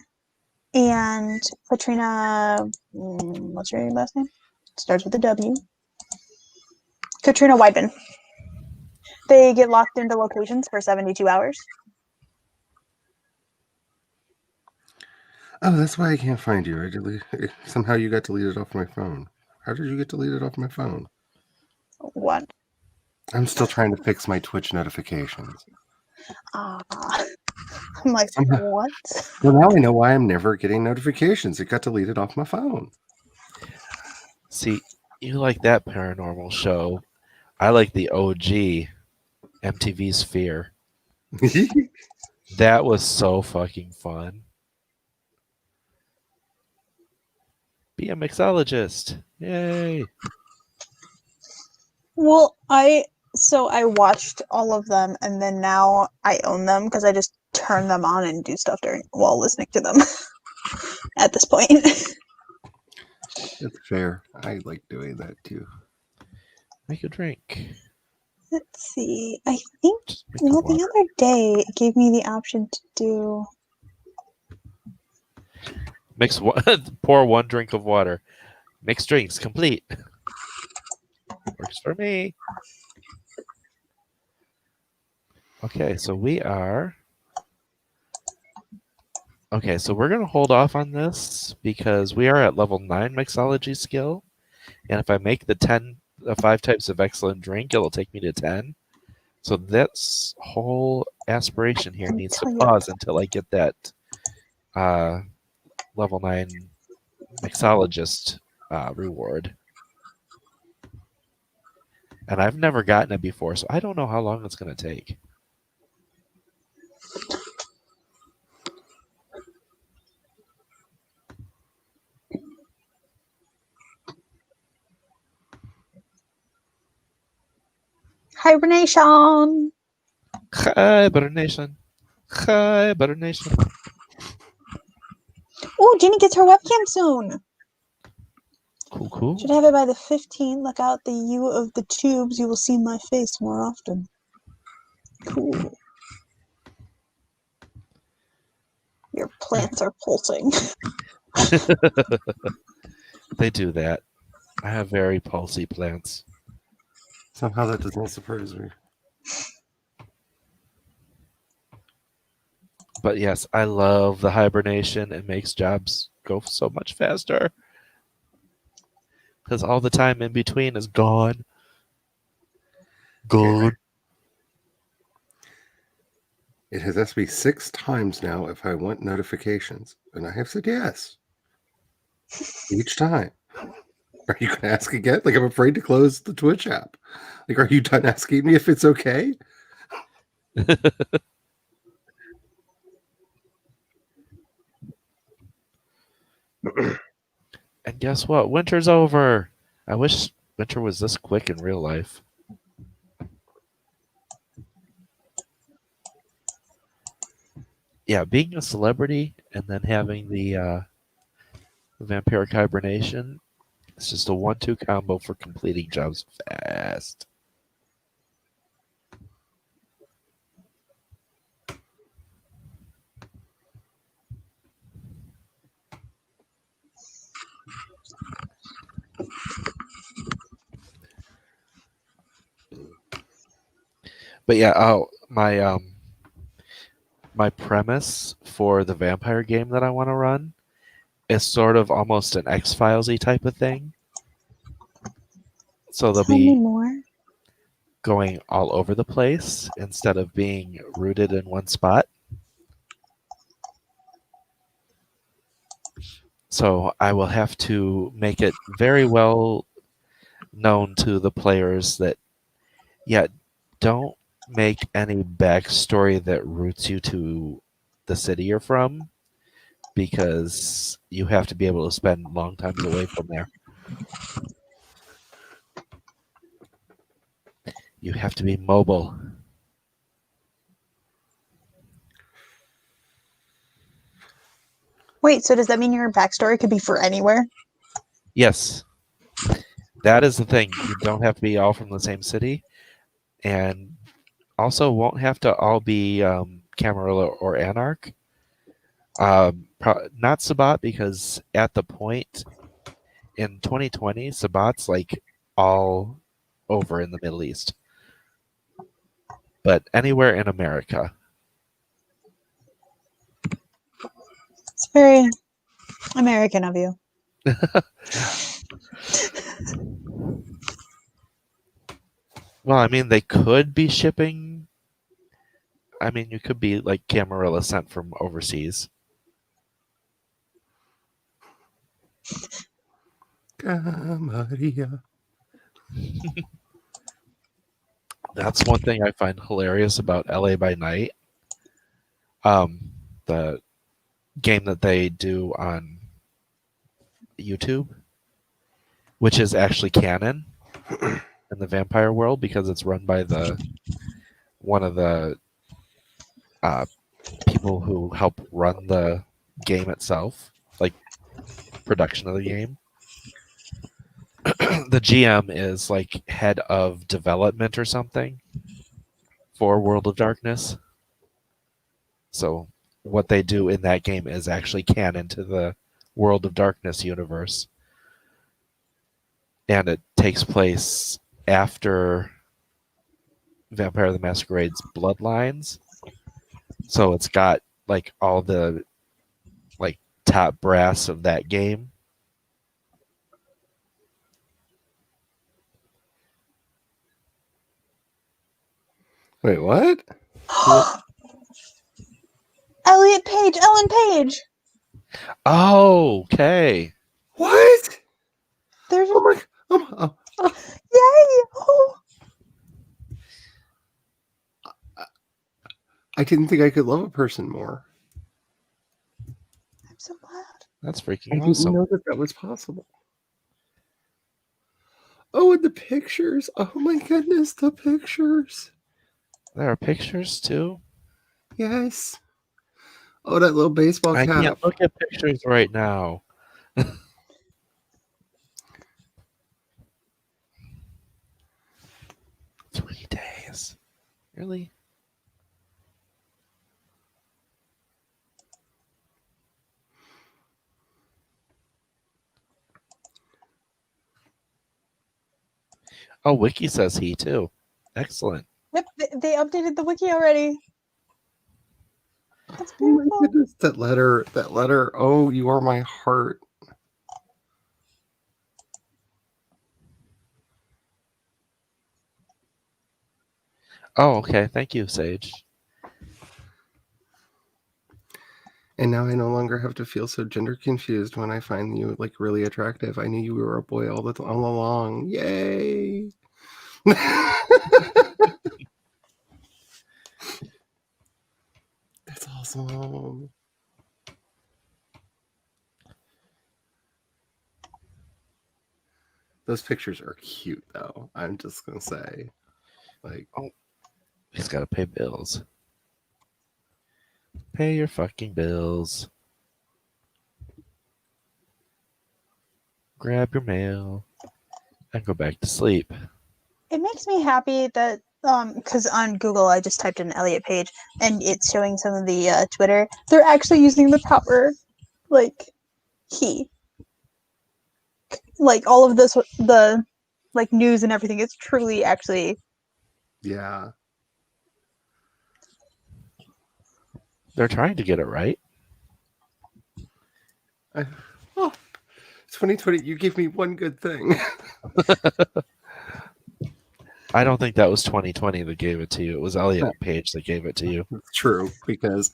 and Katrina. What's her last name? Starts with a W. Katrina Weidman. They get locked into locations for 72 hours. Oh, that's why I can't find you. Somehow you got deleted off my phone. How did you get deleted off my phone? What? I'm still trying to fix my Twitch notifications. I'm like, what? Well, now I know why I'm never getting notifications. It got deleted off my phone. See, you like that paranormal show. I like the OG MTV Sphere. That was so fucking fun. Be a mixologist. Yay. Well, I watched all of them, and then now I own them because I just turn them on and do stuff while listening to them. At this point, that's fair. I like doing that too. Make a drink. Let's see. I think the other day it gave me the option to do. Pour 1 drink of water. Mixed drinks complete. Works for me. Okay, so we are Okay, so we're gonna hold off on this because we are at level 9 mixology skill, and if I make the 5 types of excellent drink, it'll take me to 10. So this whole aspiration here Let me needs to tell you pause until I get that level 9 mixologist reward. And I've never gotten it before, so I don't know how long it's going to take. Hibernation. Hibernation. Hibernation. Oh, Jenny gets her webcam soon. Cool, cool. Should have it by the 15th. Look out the U of the tubes. You will see my face more often. Cool. Your plants are pulsing. They do that. I have very pulsy plants. Somehow that does not surprise me. But yes, I love the hibernation. It makes jobs go so much faster. Because all the time in between is gone. Gone. It has asked me 6 times now if I want notifications, and I have said yes. Each time. Are you going to ask again? Like, I'm afraid to close the Twitch app. Like, are you done asking me if it's okay? And guess what? Winter's over. I wish winter was this quick in real life. Yeah, being a celebrity and then having the vampiric hibernation, it's just a 1-2 combo for completing jobs fast. But yeah, my premise for the vampire game that I want to run is sort of almost an X-Files-y type of thing. So they'll Tell me be more. going all over the place instead of being rooted in one spot. So I will have to make it very well known to the players that, yeah, don't make any backstory that roots you to the city you're from, because you have to be able to spend long times away from there. You have to be mobile. Wait, so does that mean your backstory could be for anywhere? Yes. That is the thing. You don't have to be all from the same city, and also won't have to all be Camarilla or Anarch. Not Sabat, because at the point in 2020, Sabat's like all over in the Middle East. But anywhere in America. It's very American of you. Well, I mean, they could be shipping. I mean, you could be like Camarilla sent from overseas. Maria. That's one thing I find hilarious about LA by Night. The game that they do on YouTube, which is actually canon in the vampire world because it's run by one of the people who help run the game itself, like production of the game. The GM is like head of development or something for World of Darkness. So what they do in that game is actually canon to the World of Darkness universe. And it takes place after Vampire the Masquerade's Bloodlines. So it's got like all the top brass of that game. Wait, what? Elliot Page, Ellen Page. Oh, okay. What? There's Oh my! Oh, yay! Oh, I didn't think I could love a person more. I'm so glad. That's I freaking didn't awesome. know that was possible. Oh, and the pictures! Oh my goodness, the pictures! There are pictures too. Yes. Oh, that little baseball I cap. can't look at pictures right now. 3 days. Really? Oh, Wiki says he too. Excellent. Yep, they updated the wiki already. That's Oh my beautiful. goodness, that letter. Oh, you are my heart. Oh, okay. Thank you, Sage. And now I no longer have to feel so gender confused when I find you like really attractive. I knew you were a boy all along. Yay! That's awesome. Those pictures are cute, though. I'm just gonna say, like, He's got to pay bills. Pay your fucking bills. Grab your mail and go back to sleep. It makes me happy that because on Google I just typed in Elliot Page and it's showing some of the Twitter. They're actually using the proper like he. Like all of this, the like news and everything is truly actually. yeah. They're trying to get it right. Oh, 2020, you gave me one good thing. I don't think that was 2020 that gave it to you. It was Elliot Page that gave it to you. It's true, because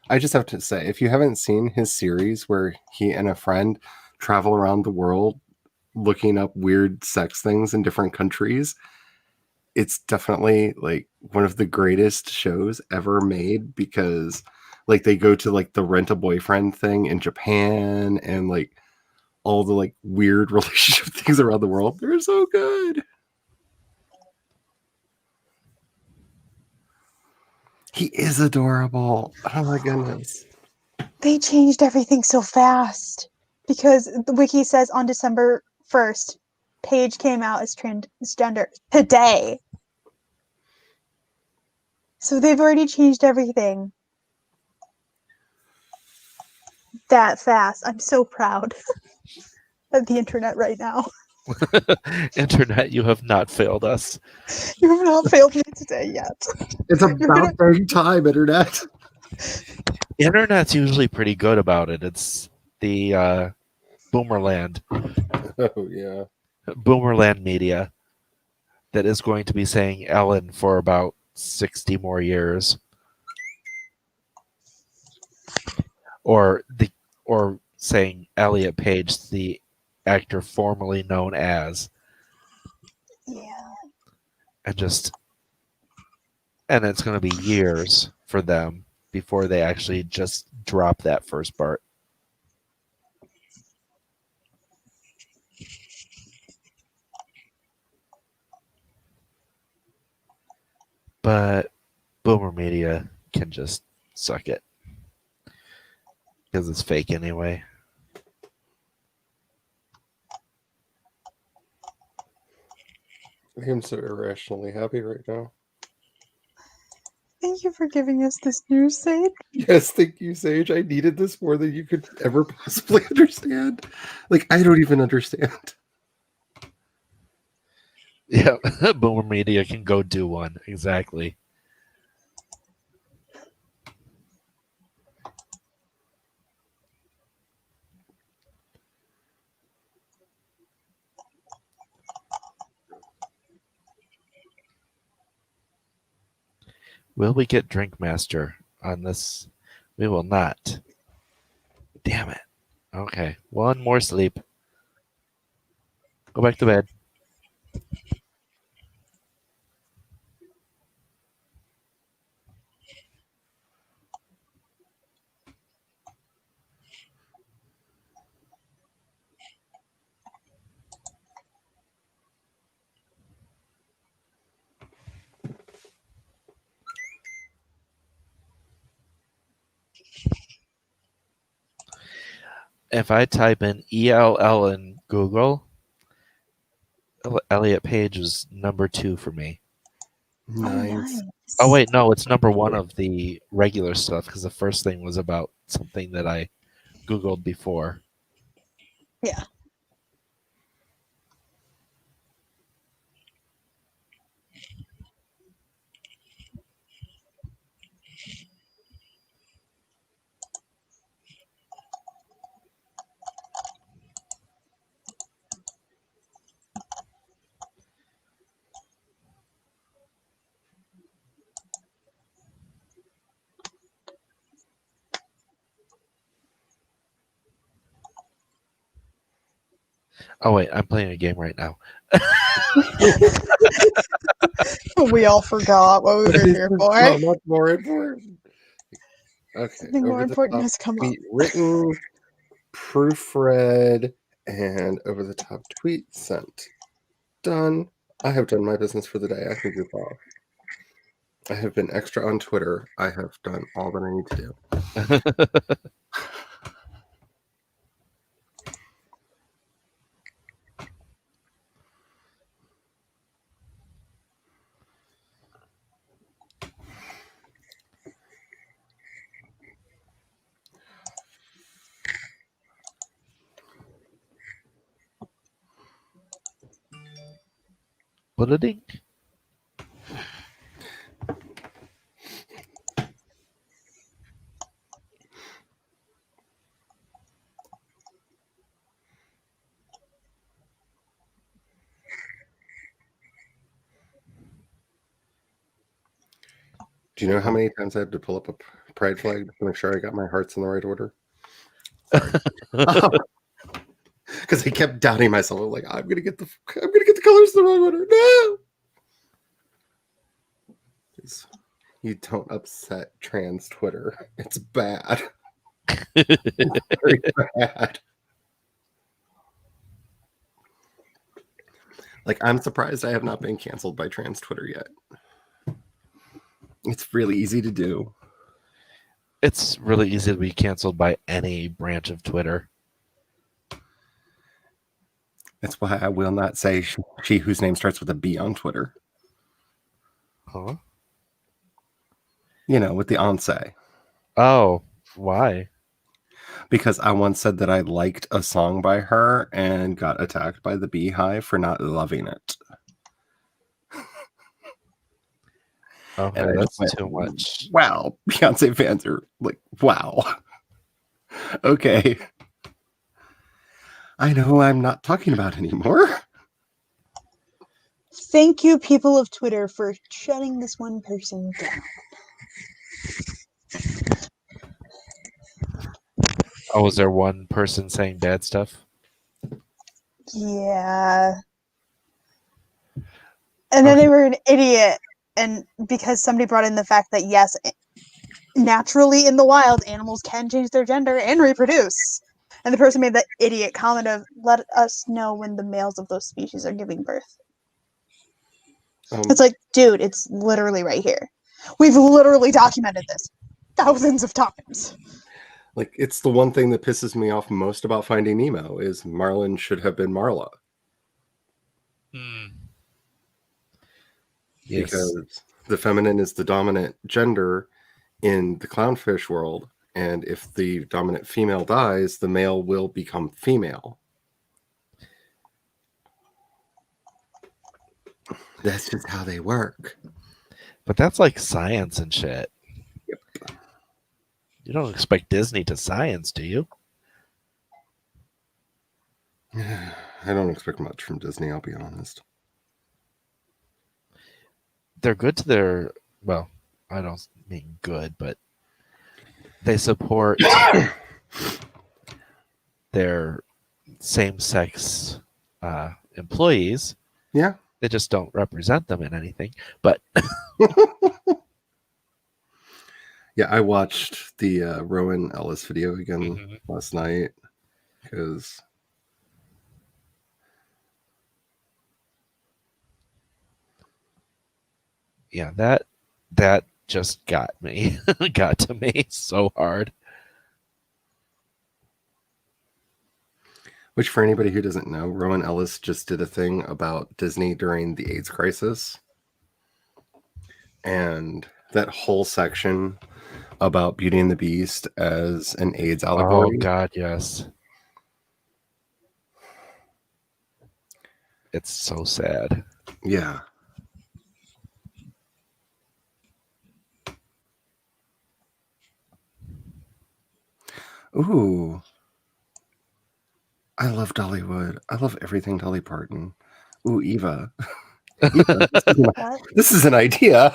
I just have to say, if you haven't seen his series where he and a friend travel around the world looking up weird sex things in different countries, it's definitely like one of the greatest shows ever made, because like they go to like the rent a boyfriend thing in Japan and like all the like weird relationship things around the world. They're so good. He is adorable. Oh my goodness. They changed everything so fast because the wiki says on December 1st, Paige came out as transgender today. So they've already changed everything that fast. I'm so proud of the internet right now. Internet, you have not failed us. You have not failed me today yet. It's about dang time, internet. Internet's usually pretty good about it. It's the Boomerland Oh yeah. Boomerland media that is going to be saying Ellen for about 60 more years. Or saying Elliot Page, the actor formerly known as. Yeah. And it's going to be years for them before they actually just drop that first part. But Boomer Media can just suck it. Because it's fake anyway. I'm so irrationally happy right now. Thank you for giving us this news, Sage. Yes, thank you, Sage. I needed this more than you could ever possibly understand. Like, I don't even understand. Yeah, Boomer Media can go do one. Exactly. Will we get Drink Master on this? We will not. Damn it. Okay, one more sleep. Go back to bed. If I type in ELL in Google, Elliot Page is number 2 for me. Nice. Oh wait, no, it's number 1 of the regular stuff because the first thing was about something that I Googled before. Yeah. Oh wait, I'm playing a game right now. We all forgot what we were here for. So much more important. Okay. Something more over the important top has come up. tweet written, proofread, and over the top tweet sent. Done. I have done my business for the day. I can goof off. I have been extra on Twitter. I have done all that I need to do. Dink. Do you know how many times I had to pull up a pride flag to make sure I got my hearts in the right order? Sorry. Because I kept doubting myself. I'm like, I'm gonna get the colors in the wrong order. No. You don't upset trans Twitter. It's bad. It's very bad. Like, I'm surprised I have not been canceled by trans Twitter yet. It's really easy to do. It's really easy to be canceled by any branch of Twitter. That's why I will not say she whose name starts with a B on Twitter. Huh? You know, with the onse. Oh, why? Because I once said that I liked a song by her and got attacked by the Beehive for not loving it. Okay, And that's too much. Wow, Beyonce fans are like, wow. Okay. I know I'm not talking about anymore. Thank you, people of Twitter, for shutting this one person down. Oh, was there one person saying bad stuff? Yeah. And then they were an idiot. And because somebody brought in the fact that, yes, naturally in the wild, animals can change their gender and reproduce. And the person made that idiot comment of, let us know when the males of those species are giving birth. It's like, dude, it's literally right here. We've literally documented this thousands of times. Like, it's the one thing that pisses me off most about Finding Nemo is Marlin should have been Marla. Yes. Because the feminine is the dominant gender in the clownfish world. And if the dominant female dies, the male will become female. That's just how they work. But that's like science and shit. Yep. You don't expect Disney to science, do you? I don't expect much from Disney, I'll be honest. They're good to their, well, I don't mean good, but they support their same-sex employees. Yeah. They just don't represent them in anything. But Yeah, I watched the Rowan Ellis video again Mhm. last night because yeah, that just got me. Got to me so hard. which for anybody who doesn't know, Rowan Ellis just did a thing about Disney during the AIDS crisis. And that whole section about Beauty and the Beast as an AIDS Oh allegory. God, yes. It's so sad. Yeah. Ooh. I love Dollywood. I love everything Dolly Parton. Ooh, Eva. Eva, What? this is an idea.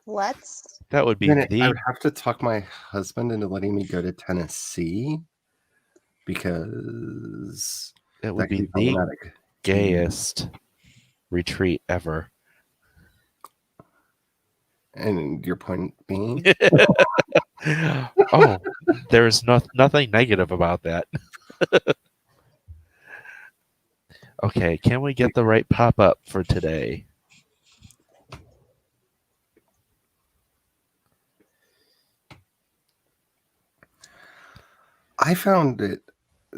Let's. That would be Then I the would have to talk my husband into letting me go to Tennessee because it that would could be be the problematic. gayest retreat ever. And your point being? Oh, there's nothing negative about that. Okay, can we get the right pop-up for today? I found it,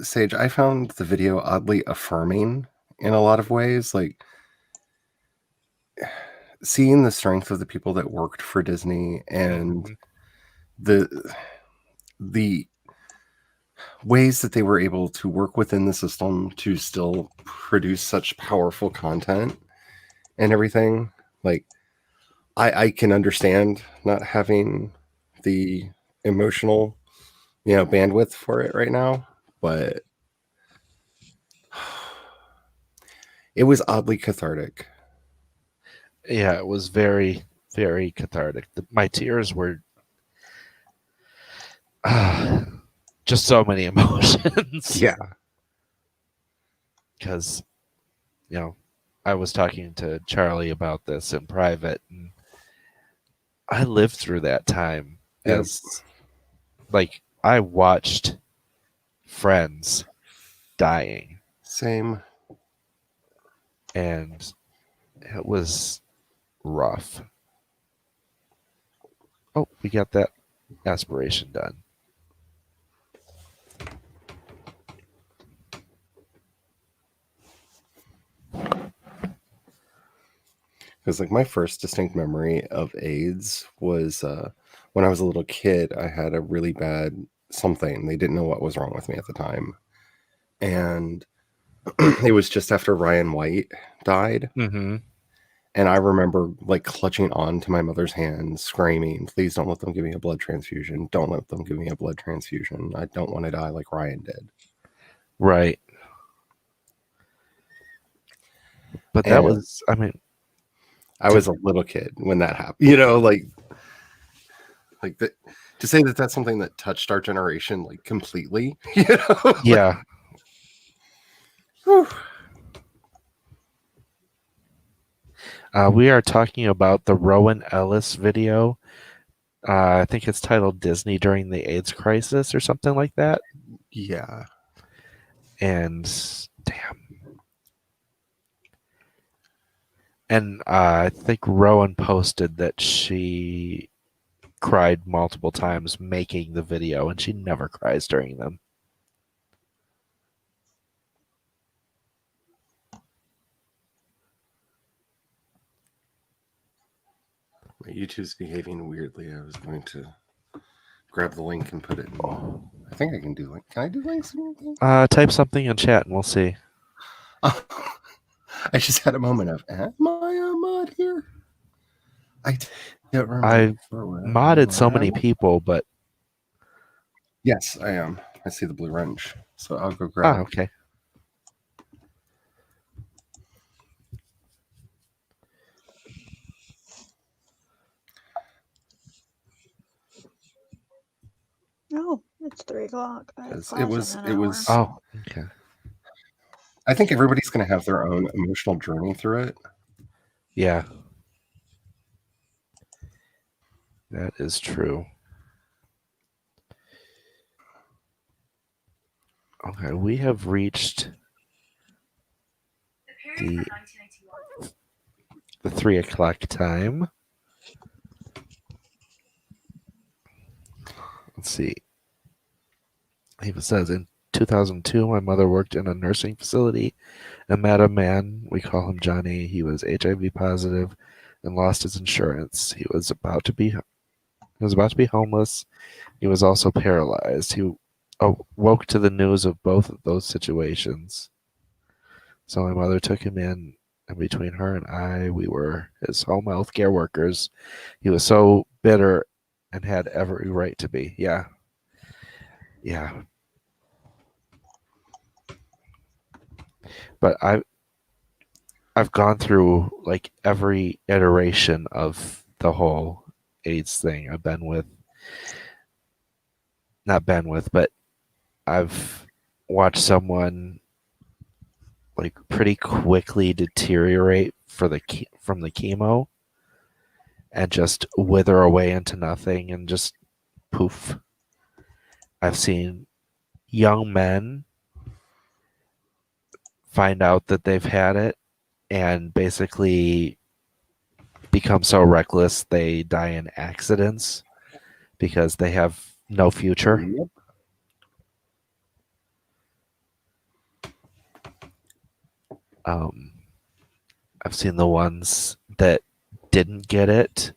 Sage, I found the video oddly affirming in a lot of ways. Like, seeing the strength of the people that worked for Disney and Mhm. the ways that they were able to work within the system to still produce such powerful content and everything. Like, I can understand not having the emotional, bandwidth for it right now, but it was oddly cathartic. Yeah, it was very, very cathartic. My tears were just so many emotions. Yeah. Because, I was talking to Charlie about this in private, and I lived through that time Yep. as, like, I watched friends dying, Same. and it was rough. Oh, we got that aspiration done. Because like my first distinct memory of AIDS was when I was a little kid. I had a really bad something. They didn't know what was wrong with me at the time, and it was just after Ryan White died. Mm-hmm. And I remember like clutching on to my mother's hand, screaming, "Please don't let them give me a blood transfusion. Don't let them give me a blood transfusion. I don't want to die like Ryan did." Right. But that And was, I mean, I was a little kid when that happened. Like that, to say that that's something that touched our generation like completely. yeah. Whew. We are talking about the Rowan Ellis video. I think it's titled Disney During the AIDS Crisis or something like that. Yeah. And damn. And I think Rowan posted that she cried multiple times making the video, and she never cries during them. My YouTube's behaving weirdly. I was going to grab the link and put it in. I think I can do link. Can I do links? Type something in chat and we'll see. I just had a moment of, am I a mod here? I don't remember. I've modded so many people, but yes, I am. I see the blue wrench, so I'll go grab it. okay. It's 3 o'clock. I have 'Cause class in an it hour. was. Oh, okay. I think everybody's going to have their own emotional journey through it. Yeah. That is true. Okay, we have reached the 3 o'clock time. Let's see. He says, in 2002, my mother worked in a nursing facility and met a man. We call him Johnny. He was HIV positive and lost his insurance. He was about to be homeless. He was also paralyzed. He awoke to the news of both of those situations. So my mother took him in, and between her and I, we were his home health care workers. He was so bitter and had every right to be. Yeah. Yeah. But I've gone through like every iteration of the whole AIDS thing. But I've watched someone like pretty quickly deteriorate from the chemo and just wither away into nothing and just poof. I've seen young men find out that they've had it and basically become so reckless they die in accidents because they have no future. Yep. I've seen the ones that didn't get it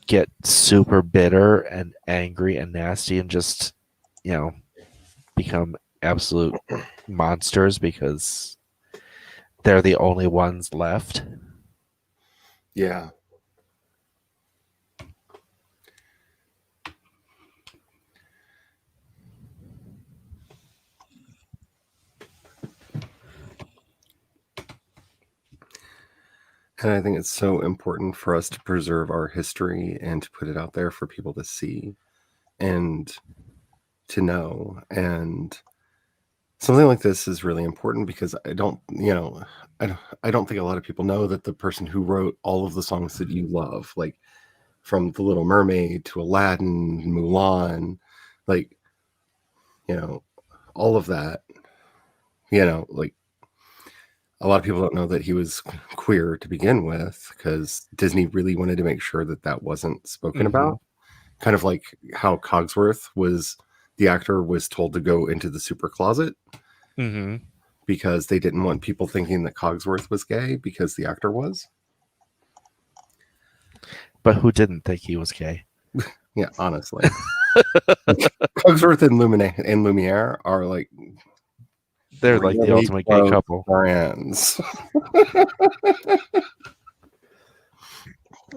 get super bitter and angry and nasty and just, become absolute monsters because they're the only ones left. Yeah. And I think it's so important for us to preserve our history and to put it out there for people to see and to know. And something like this is really important because I don't think a lot of people know that the person who wrote all of the songs that you love, like from The Little Mermaid to Aladdin, Mulan, like, all of that, like, a lot of people don't know that he was queer to begin with because Disney really wanted to make sure that that wasn't spoken about. Kind of like how Cogsworth the actor was told to go into the super closet because they didn't want people thinking that Cogsworth was gay because the actor was. But who didn't think he was gay? Yeah, honestly. Cogsworth and Lumiere are like... They're like the ultimate gay couple. Friends. We'll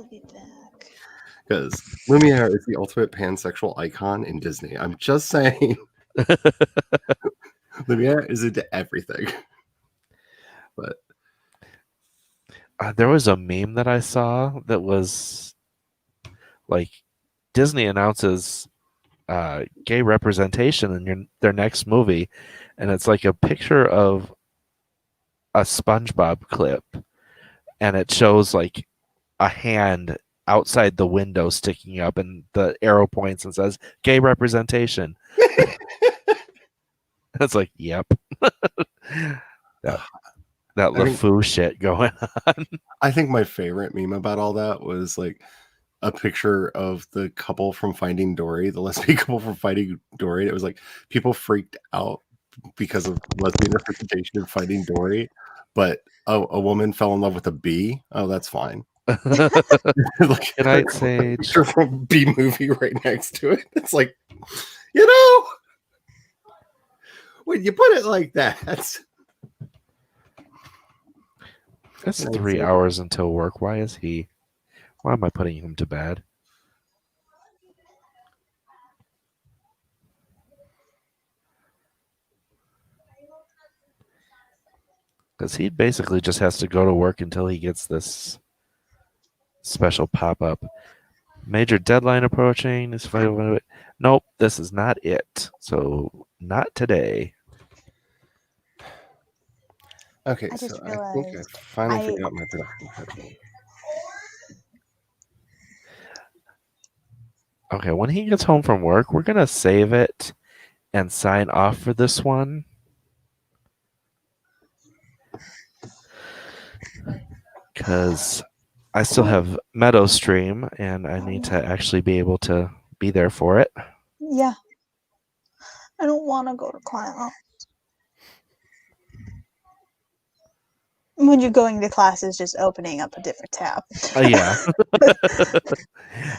be back. Because Lumiere is the ultimate pansexual icon in Disney. I'm just saying. Lumiere is into everything. But there was a meme that I saw that was like Disney announces gay representation in their next movie, and it's like a picture of a SpongeBob clip, and it shows like a hand outside the window sticking up, and the arrow points and says gay representation. It's like, yep. that LeFou shit going on. I think my favorite meme about all that was like a picture of the couple from Finding Dory, the lesbian couple from Finding Dory. It was like people freaked out because of lesbian representation in Finding Dory, but a woman fell in love with a bee. Oh, that's fine. Like, Good night, Sage. Picture from B movie right next to it. It's like, when you put it like that. It's 3 hours until work. Why am I putting him to bed? Because he basically just has to go to work until he gets this special pop-up. Major deadline approaching. Nope, this is not it. So not today. Okay, I just so I think I realized finally I- figured out my production schedule. Okay, when he gets home from work, we're gonna save it and sign off for this one. Because I still have Meadow Stream and I need to actually be able to be there for it. Yeah. I don't want to go to class. When you're going to class is just opening up a different tab. Yeah.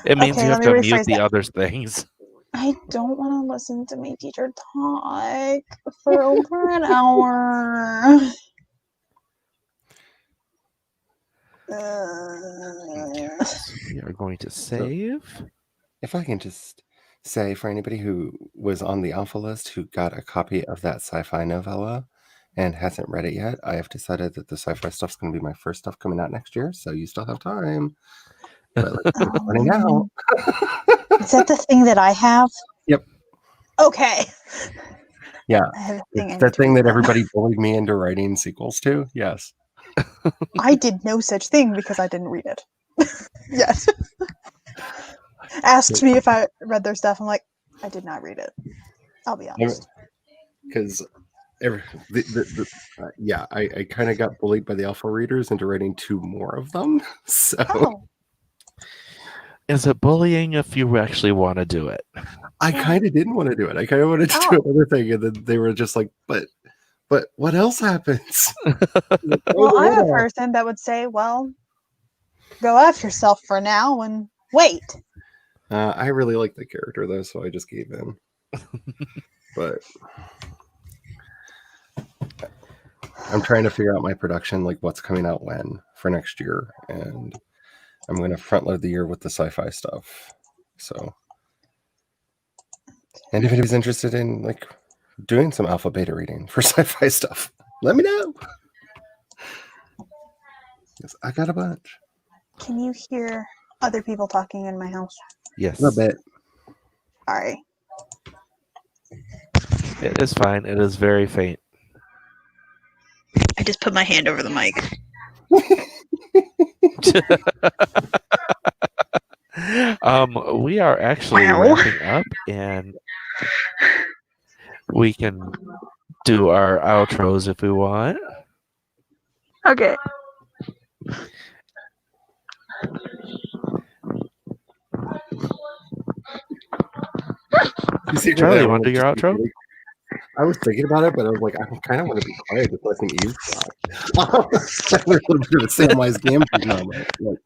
It means Okay, you have let me to mute rephrase the that. other things. I don't want to listen to my teacher talk for over an hour. Okay, so we are going to save. If I can just say, for anybody who was on the alpha list who got a copy of that sci-fi novella and hasn't read it yet, I have decided that the sci-fi stuff's going to be my first stuff coming out next year, so you still have time. But let's get running now. Is that the thing that I have? Yep. Okay. Yeah. I have a thing. It's that thing that everybody bullied me into writing sequels to. Yes. I did no such thing because I didn't read it. Yes. Asked me if I read their stuff. I'm like, I did not read it. I'll be honest. Because I kind of got bullied by the alpha readers into writing 2 more of them. So Oh. Is it bullying if you actually want to do it? I kind of didn't want to do it. I kind of wanted to do another thing, and then they were just like, "But what else happens?" Well, I'm a person that would say, "Well, go F yourself for now and wait." I really like the character though, so I just gave in. But I'm trying to figure out my production, like what's coming out when for next year, and I'm going to front load the year with the sci-fi stuff. So, and if anybody's interested in like doing some alpha beta reading for sci-fi stuff, let me know. Yes, I got a bunch. Can you hear other people talking in my house? Yes. A bit. Sorry. It is fine. It is very faint. I just put my hand over the mic. We are actually wrapping up, and we can do our outros if we want. Okay. Charlie, you want to do your outro? I was thinking about it, but I was like, I kind of want to be quiet just let them eavesdrop. A little bit of a Samwise Gamgee moment. Like,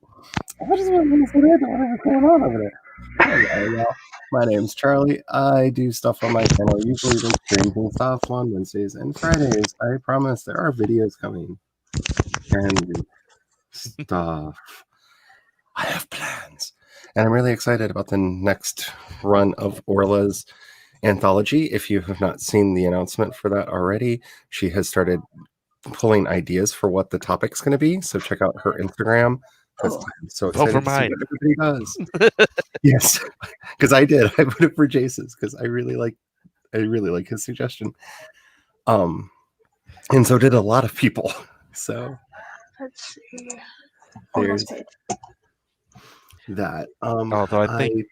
I just want to listen to whatever's going on over there. Hello, y'all. My name's Charlie. I do stuff on my channel, usually like streams and stuff on Wednesdays and Fridays. I promise there are videos coming and stuff. I have plans. And I'm really excited about the next run of Orla's anthology. If you have not seen the announcement for that already, she has started pulling ideas for what the topic's going to be. So check out her Instagram. Because I'm so excited for to see mine. what everybody does. Yes, because I did. I voted for Jace's because I really like his suggestion. And so did a lot of people. So let's see. There's that. Although I think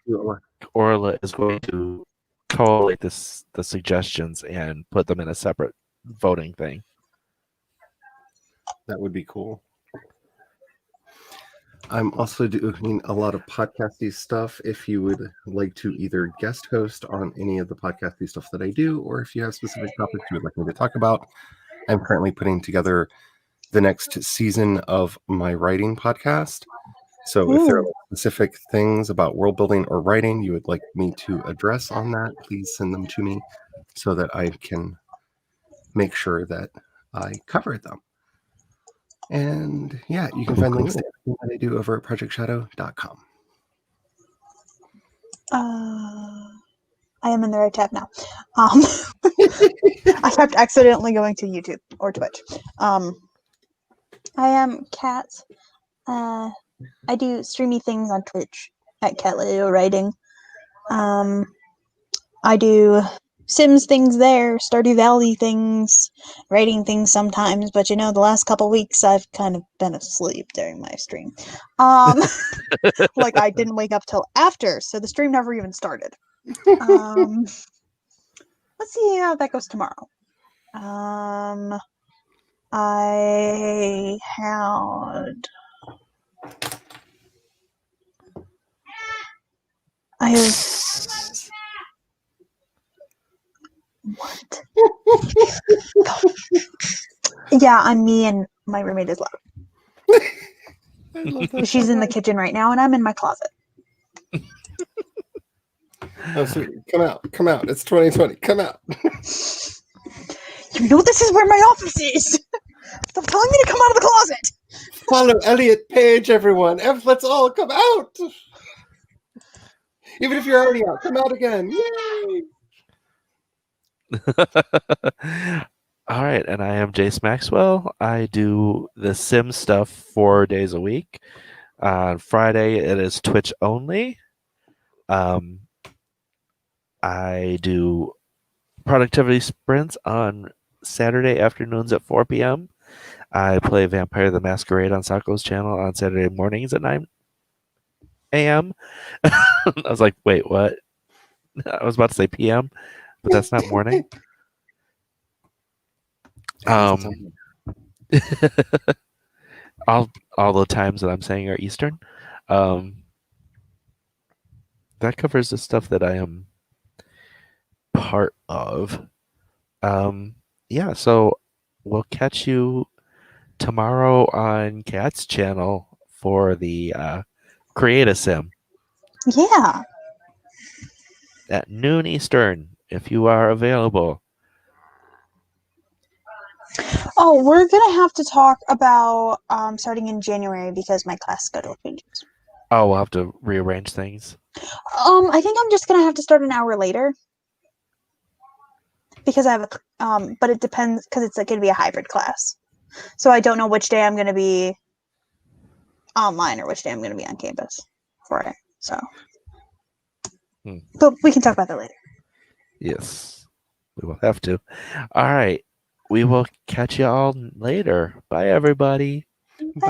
Orla is going to collate the suggestions and put them in a separate voting thing. That would be cool. I'm also doing a lot of podcasty stuff. If you would like to either guest host on any of the podcasty stuff that I do, or if you have specific topics you would like me to talk about, I'm currently putting together the next season of my writing podcast. So if there are specific things about world building or writing you would like me to address on that, please send them to me so that I can make sure that I cover them. And yeah, you can find links to everything that I do over at projectshadow.com. I am in the right tab now. I kept accidentally going to YouTube or Twitch. I am Kat. I do streamy things on Twitch at Cat Leo writing. I do Sims things there, Stardew Valley things, writing things sometimes, but the last couple weeks I've kind of been asleep during my stream. Like I didn't wake up till after, so the stream never even started. Let's see how that goes tomorrow. I have what? Yeah, I'm me and my roommate is loud. She's in the kitchen right now, and I'm in my closet. Oh, sweet. Come out. It's 2020. Come out. This is where my office is. Stop telling me to come out of the closet. Follow Elliot Page, everyone. Let's all come out. Even if you're already out, come out again. Yay! All right, and I am Jace Maxwell. I do the Sim stuff 4 days a week. On Friday, it is Twitch only. I do productivity sprints on Saturday afternoons at 4 p.m. I play Vampire the Masquerade on Sako's channel on Saturday mornings at 9 a.m. I was like, wait, what? I was about to say p.m., but that's not morning. all the times that I'm saying are Eastern. That covers the stuff that I am part of. Yeah, so we'll catch you tomorrow on Kat's channel for the Create a Sim Yeah. at noon Eastern, if you are available. Oh, we're gonna have to talk about starting in January because my class schedule changes. Oh, we'll have to rearrange things. I think I'm just gonna have to start an hour later because I have a but it depends because it's gonna be a hybrid class, so I don't know which day I'm gonna be online or which day I'm gonna be on campus for it. So, but we can talk about that later. Yes, we will have to. All right, we will catch you all later. Bye, everybody. Bye.